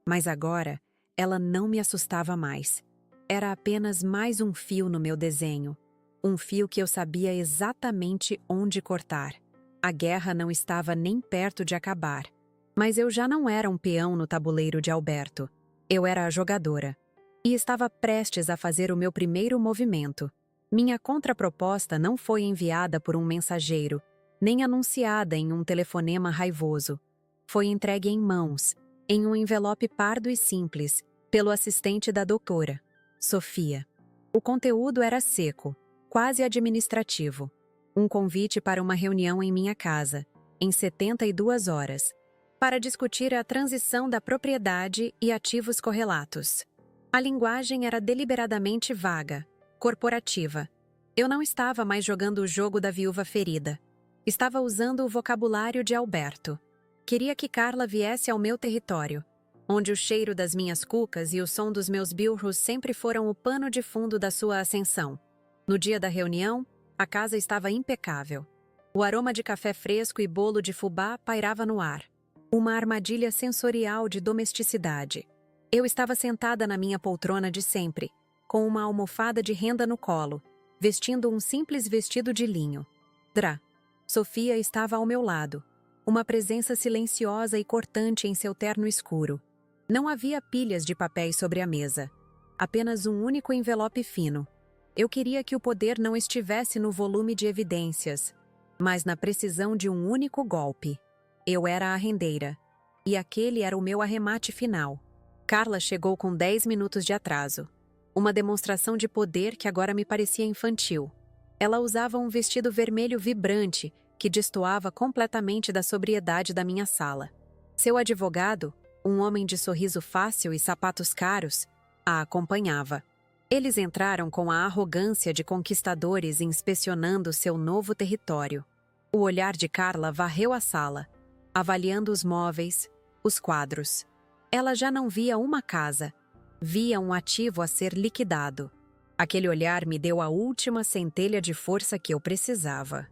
Mas agora, ela não me assustava mais. Era apenas mais um fio no meu desenho. Um fio que eu sabia exatamente onde cortar. A guerra não estava nem perto de acabar. Mas eu já não era um peão no tabuleiro de Alberto. Eu era a jogadora. E estava prestes a fazer o meu primeiro movimento. Minha contraproposta não foi enviada por um mensageiro, nem anunciada em um telefonema raivoso. Foi entregue em mãos, em um envelope pardo e simples, pelo assistente da doutora, Sofia. O conteúdo era seco, quase administrativo. Um convite para uma reunião em minha casa, em 72 horas, para discutir a transição da propriedade e ativos correlatos. A linguagem era deliberadamente vaga, corporativa. Eu não estava mais jogando o jogo da viúva ferida. Estava usando o vocabulário de Alberto. Queria que Carla viesse ao meu território, onde o cheiro das minhas cucas e o som dos meus bilros sempre foram o pano de fundo da sua ascensão. No dia da reunião, a casa estava impecável. O aroma de café fresco e bolo de fubá pairava no ar. Uma armadilha sensorial de domesticidade. Eu estava sentada na minha poltrona de sempre, com uma almofada de renda no colo, vestindo um simples vestido de linho. Sofia estava ao meu lado, uma presença silenciosa e cortante em seu terno escuro. Não havia pilhas de papéis sobre a mesa, apenas um único envelope fino. Eu queria que o poder não estivesse no volume de evidências, mas na precisão de um único golpe. Eu era a rendeira, e aquele era o meu arremate final. Carla chegou com 10 minutos de atraso. Uma demonstração de poder que agora me parecia infantil. Ela usava um vestido vermelho vibrante que destoava completamente da sobriedade da minha sala. Seu advogado, um homem de sorriso fácil e sapatos caros, a acompanhava. Eles entraram com a arrogância de conquistadores inspecionando seu novo território. O olhar de Carla varreu a sala, avaliando os móveis, os quadros. Ela já não via uma casa, via um ativo a ser liquidado. Aquele olhar me deu a última centelha de força que eu precisava.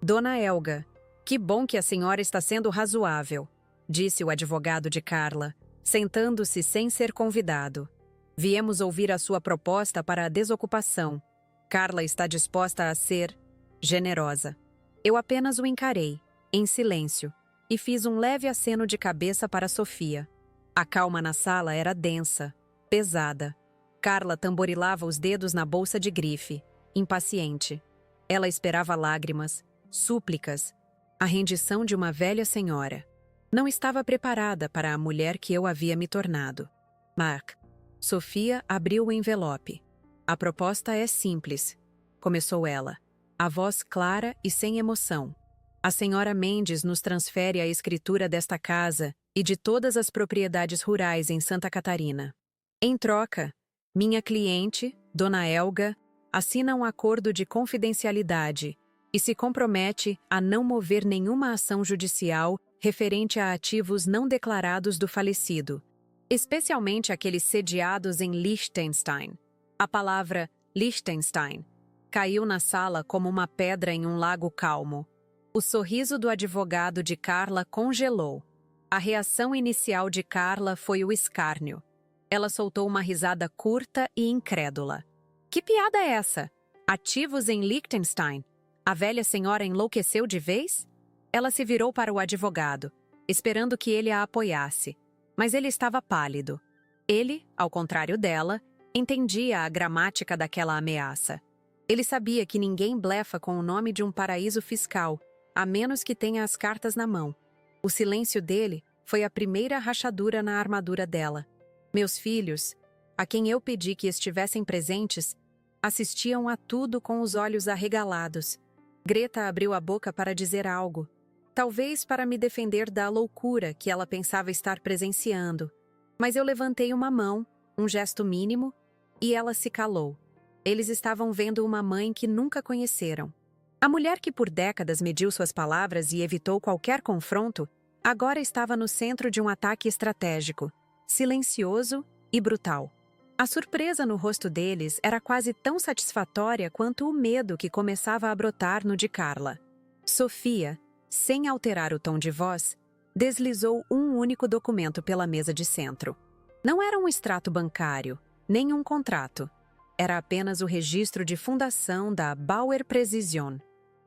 Dona Helga, que bom que a senhora está sendo razoável, disse o advogado de Carla, sentando-se sem ser convidado. Viemos ouvir a sua proposta para a desocupação. Carla está disposta a ser generosa. Eu apenas o encarei, em silêncio, e fiz um leve aceno de cabeça para Sofia. A calma na sala era densa, pesada. Carla tamborilava os dedos na bolsa de grife, impaciente. Ela esperava lágrimas, súplicas, a rendição de uma velha senhora. Não estava preparada para a mulher que eu havia me tornado. Mark. Sofia abriu o envelope. A proposta é simples, começou ela, a voz clara e sem emoção. A senhora Mendes nos transfere a escritura desta casa e de todas as propriedades rurais em Santa Catarina. Em troca, minha cliente, Dona Helga, assina um acordo de confidencialidade e se compromete a não mover nenhuma ação judicial referente a ativos não declarados do falecido, especialmente aqueles sediados em Liechtenstein. A palavra Liechtenstein caiu na sala como uma pedra em um lago calmo. O sorriso do advogado de Carla congelou. A reação inicial de Carla foi o escárnio. Ela soltou uma risada curta e incrédula. Que piada é essa? Ativos em Liechtenstein? A velha senhora enlouqueceu de vez? Ela se virou para o advogado, esperando que ele a apoiasse. Mas ele estava pálido. Ele, ao contrário dela, entendia a gramática daquela ameaça. Ele sabia que ninguém blefa com o nome de um paraíso fiscal, a menos que tenha as cartas na mão. O silêncio dele foi a primeira rachadura na armadura dela. Meus filhos, a quem eu pedi que estivessem presentes, assistiam a tudo com os olhos arregalados. Greta abriu a boca para dizer algo. Talvez para me defender da loucura que ela pensava estar presenciando. Mas eu levantei uma mão, um gesto mínimo, e ela se calou. Eles estavam vendo uma mãe que nunca conheceram. A mulher que por décadas mediu suas palavras e evitou qualquer confronto, agora estava no centro de um ataque estratégico, silencioso e brutal. A surpresa no rosto deles era quase tão satisfatória quanto o medo que começava a brotar no de Carla. Sofia, sem alterar o tom de voz, deslizou um único documento pela mesa de centro. Não era um extrato bancário, nem um contrato. Era apenas o registro de fundação da Bauer Precision,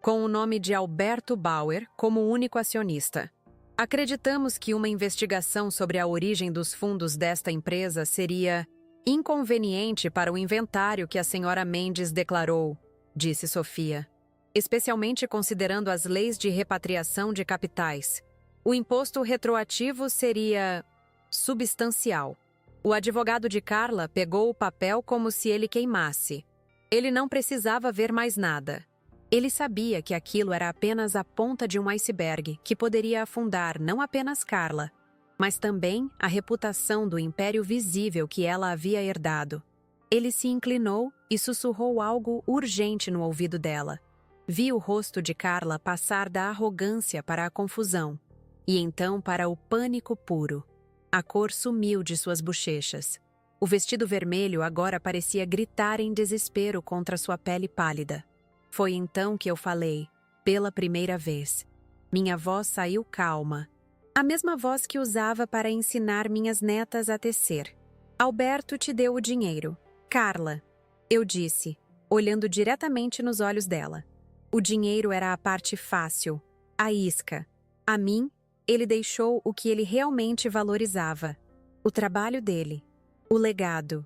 com o nome de Alberto Bauer como único acionista. Acreditamos que uma investigação sobre a origem dos fundos desta empresa seria inconveniente para o inventário que a senhora Mendes declarou, disse Sofia, especialmente considerando as leis de repatriação de capitais. O imposto retroativo seria substancial. O advogado de Carla pegou o papel como se ele queimasse. Ele não precisava ver mais nada. Ele sabia que aquilo era apenas a ponta de um iceberg que poderia afundar não apenas Carla, mas também a reputação do império visível que ela havia herdado. Ele se inclinou e sussurrou algo urgente no ouvido dela. Vi o rosto de Carla passar da arrogância para a confusão, e então para o pânico puro. A cor sumiu de suas bochechas. O vestido vermelho agora parecia gritar em desespero contra sua pele pálida. Foi então que eu falei, pela primeira vez. Minha voz saiu calma. A mesma voz que usava para ensinar minhas netas a tecer. Alberto te deu o dinheiro. Carla, eu disse, olhando diretamente nos olhos dela. O dinheiro era a parte fácil, a isca. A mim, ele deixou o que ele realmente valorizava. O trabalho dele. O legado.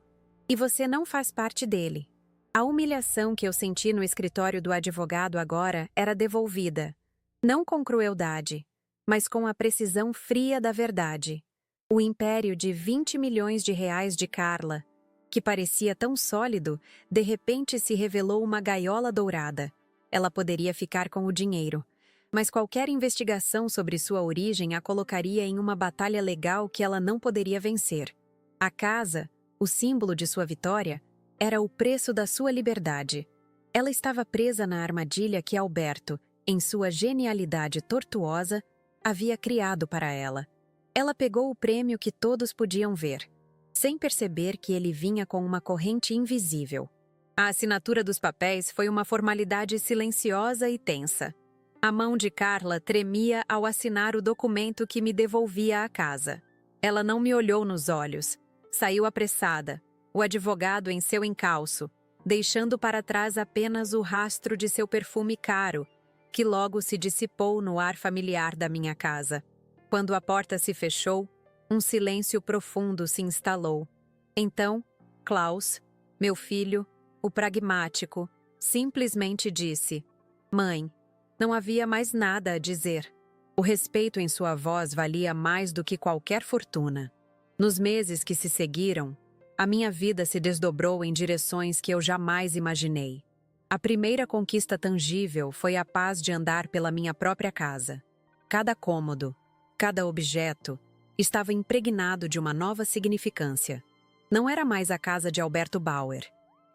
E você não faz parte dele. A humilhação que eu senti no escritório do advogado agora era devolvida. Não com crueldade, mas com a precisão fria da verdade. O império de 20 milhões de reais de Carla, que parecia tão sólido, de repente se revelou uma gaiola dourada. Ela poderia ficar com o dinheiro, mas qualquer investigação sobre sua origem a colocaria em uma batalha legal que ela não poderia vencer. A casa, o símbolo de sua vitória, era o preço da sua liberdade. Ela estava presa na armadilha que Alberto, em sua genialidade tortuosa, havia criado para ela. Ela pegou o prêmio que todos podiam ver, sem perceber que ele vinha com uma corrente invisível. A assinatura dos papéis foi uma formalidade silenciosa e tensa. A mão de Carla tremia ao assinar o documento que me devolvia a casa. Ela não me olhou nos olhos. Saiu apressada, o advogado em seu encalço, deixando para trás apenas o rastro de seu perfume caro, que logo se dissipou no ar familiar da minha casa. Quando a porta se fechou, um silêncio profundo se instalou. Então, Klaus, meu filho, o pragmático, simplesmente disse: Mãe, não havia mais nada a dizer. O respeito em sua voz valia mais do que qualquer fortuna. Nos meses que se seguiram, a minha vida se desdobrou em direções que eu jamais imaginei. A primeira conquista tangível foi a paz de andar pela minha própria casa. Cada cômodo, cada objeto, estava impregnado de uma nova significância. Não era mais a casa de Alberto Bauer.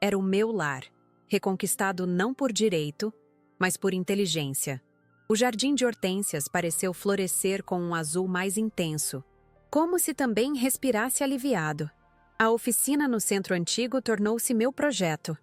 Era o meu lar, reconquistado não por direito, mas por inteligência. O jardim de hortênsias pareceu florescer com um azul mais intenso, como se também respirasse aliviado. A oficina no centro antigo tornou-se meu projeto.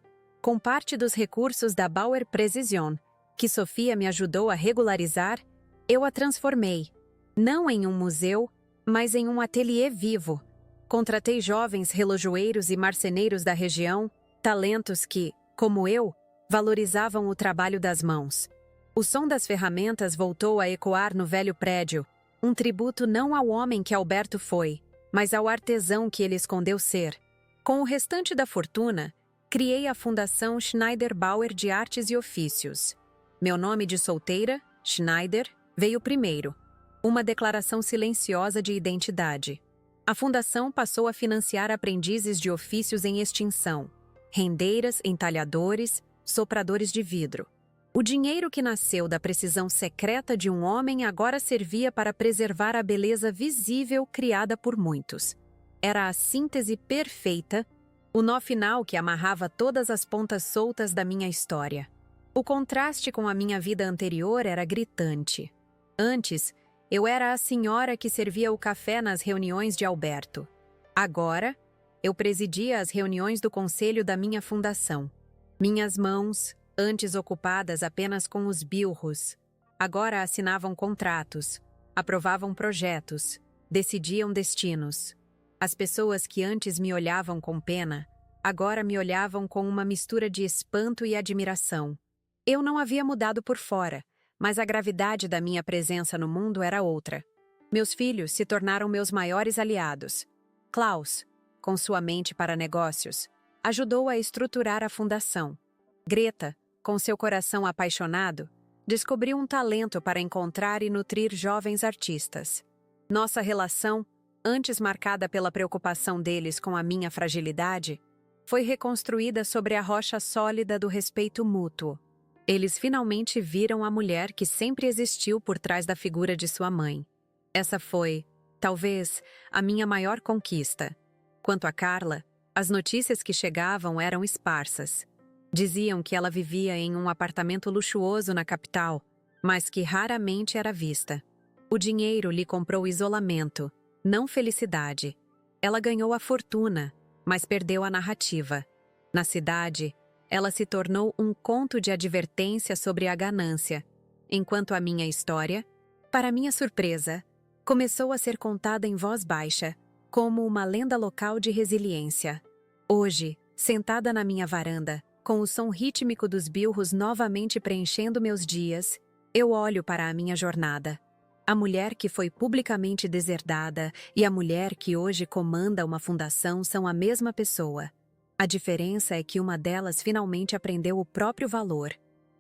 Com parte dos recursos da Bauer Precision, que Sofia me ajudou a regularizar, eu a transformei, não em um museu, mas em um ateliê vivo. Contratei jovens relojoeiros e marceneiros da região, talentos que, como eu, valorizavam o trabalho das mãos. O som das ferramentas voltou a ecoar no velho prédio, um tributo não ao homem que Alberto foi, mas ao artesão que ele escondeu ser. Com o restante da fortuna, criei a Fundação Schneider Bauer de Artes e Ofícios. Meu nome de solteira, Schneider, veio primeiro, uma declaração silenciosa de identidade. A fundação passou a financiar aprendizes de ofícios em extinção, rendeiras, entalhadores, sopradores de vidro. O dinheiro que nasceu da precisão secreta de um homem agora servia para preservar a beleza visível criada por muitos. Era a síntese perfeita, o nó final que amarrava todas as pontas soltas da minha história. O contraste com a minha vida anterior era gritante. Antes, eu era a senhora que servia o café nas reuniões de Alberto. Agora, eu presidia as reuniões do conselho da minha fundação. Minhas mãos, antes ocupadas apenas com os bilros, agora assinavam contratos, aprovavam projetos, decidiam destinos. As pessoas que antes me olhavam com pena, agora me olhavam com uma mistura de espanto e admiração. Eu não havia mudado por fora, mas a gravidade da minha presença no mundo era outra. Meus filhos se tornaram meus maiores aliados. Klaus, com sua mente para negócios, ajudou a estruturar a fundação. Greta, com seu coração apaixonado, descobriu um talento para encontrar e nutrir jovens artistas. Nossa relação, antes marcada pela preocupação deles com a minha fragilidade, foi reconstruída sobre a rocha sólida do respeito mútuo. Eles finalmente viram a mulher que sempre existiu por trás da figura de sua mãe. Essa foi, talvez, a minha maior conquista. Quanto a Carla, as notícias que chegavam eram esparsas. Diziam que ela vivia em um apartamento luxuoso na capital, mas que raramente era vista. O dinheiro lhe comprou isolamento, não felicidade. Ela ganhou a fortuna, mas perdeu a narrativa. Na cidade, ela se tornou um conto de advertência sobre a ganância, enquanto a minha história, para minha surpresa, começou a ser contada em voz baixa, como uma lenda local de resiliência. Hoje, sentada na minha varanda, com o som rítmico dos bilros novamente preenchendo meus dias, eu olho para a minha jornada. A mulher que foi publicamente deserdada e a mulher que hoje comanda uma fundação são a mesma pessoa. A diferença é que uma delas finalmente aprendeu o próprio valor,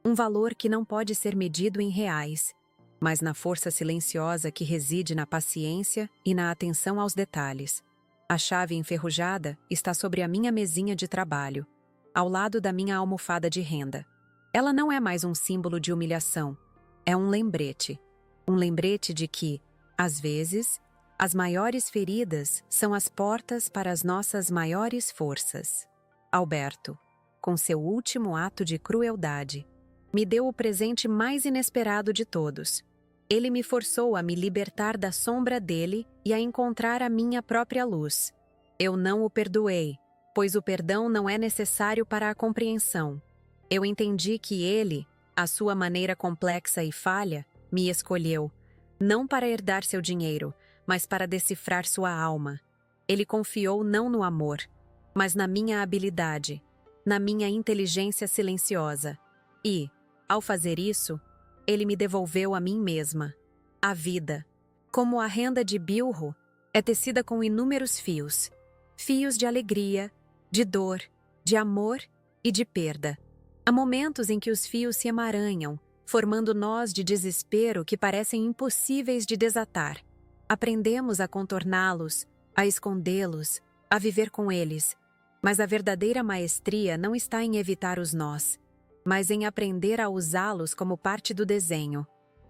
um valor que não pode ser medido em reais, mas na força silenciosa que reside na paciência e na atenção aos detalhes. A chave enferrujada está sobre a minha mesinha de trabalho, ao lado da minha almofada de renda. Ela não é mais um símbolo de humilhação, é um lembrete. Um lembrete de que, às vezes, as maiores feridas são as portas para as nossas maiores forças. Alberto, com seu último ato de crueldade, me deu o presente mais inesperado de todos. Ele me forçou a me libertar da sombra dele e a encontrar a minha própria luz. Eu não o perdoei, pois o perdão não é necessário para a compreensão. Eu entendi que ele, à sua maneira complexa e falha, me escolheu, não para herdar seu dinheiro, mas para decifrar sua alma. Ele confiou não no amor, mas na minha habilidade, na minha inteligência silenciosa. E, ao fazer isso, ele me devolveu a mim mesma, a vida. Como a renda de bilro, é tecida com inúmeros fios. Fios de alegria, de dor, de amor e de perda. Há momentos em que os fios se emaranham, formando nós de desespero que parecem impossíveis de desatar. Aprendemos a contorná-los, a escondê-los, a viver com eles. Mas a verdadeira maestria não está em evitar os nós, mas em aprender a usá-los como parte do desenho.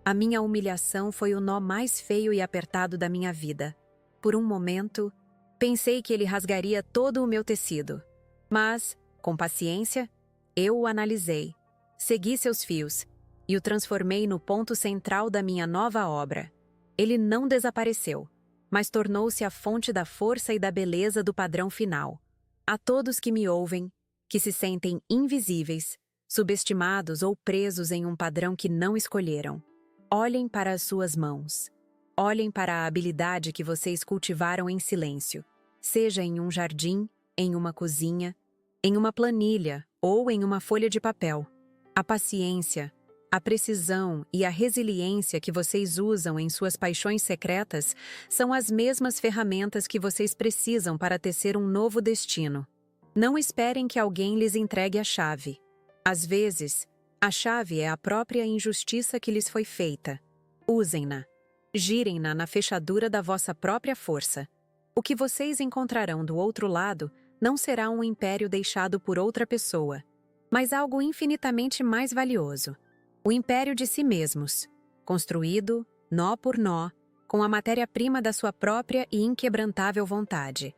A minha humilhação foi o nó mais feio e apertado da minha vida. Por um momento, pensei que ele rasgaria todo o meu tecido. Mas, com paciência, eu o analisei, segui seus fios, e o transformei no ponto central da minha nova obra. Ele não desapareceu, mas tornou-se a fonte da força e da beleza do padrão final. A todos que me ouvem, que se sentem invisíveis, subestimados ou presos em um padrão que não escolheram, olhem para as suas mãos. Olhem para a habilidade que vocês cultivaram em silêncio, seja em um jardim, em uma cozinha, em uma planilha ou em uma folha de papel. A paciência, a precisão e a resiliência que vocês usam em suas paixões secretas são as mesmas ferramentas que vocês precisam para tecer um novo destino. Não esperem que alguém lhes entregue a chave. Às vezes, a chave é a própria injustiça que lhes foi feita. Usem-na. Girem-na na fechadura da vossa própria força. O que vocês encontrarão do outro lado não será um império deixado por outra pessoa, mas algo infinitamente mais valioso. O império de si mesmos, construído, nó por nó, com a matéria-prima da sua própria e inquebrantável vontade.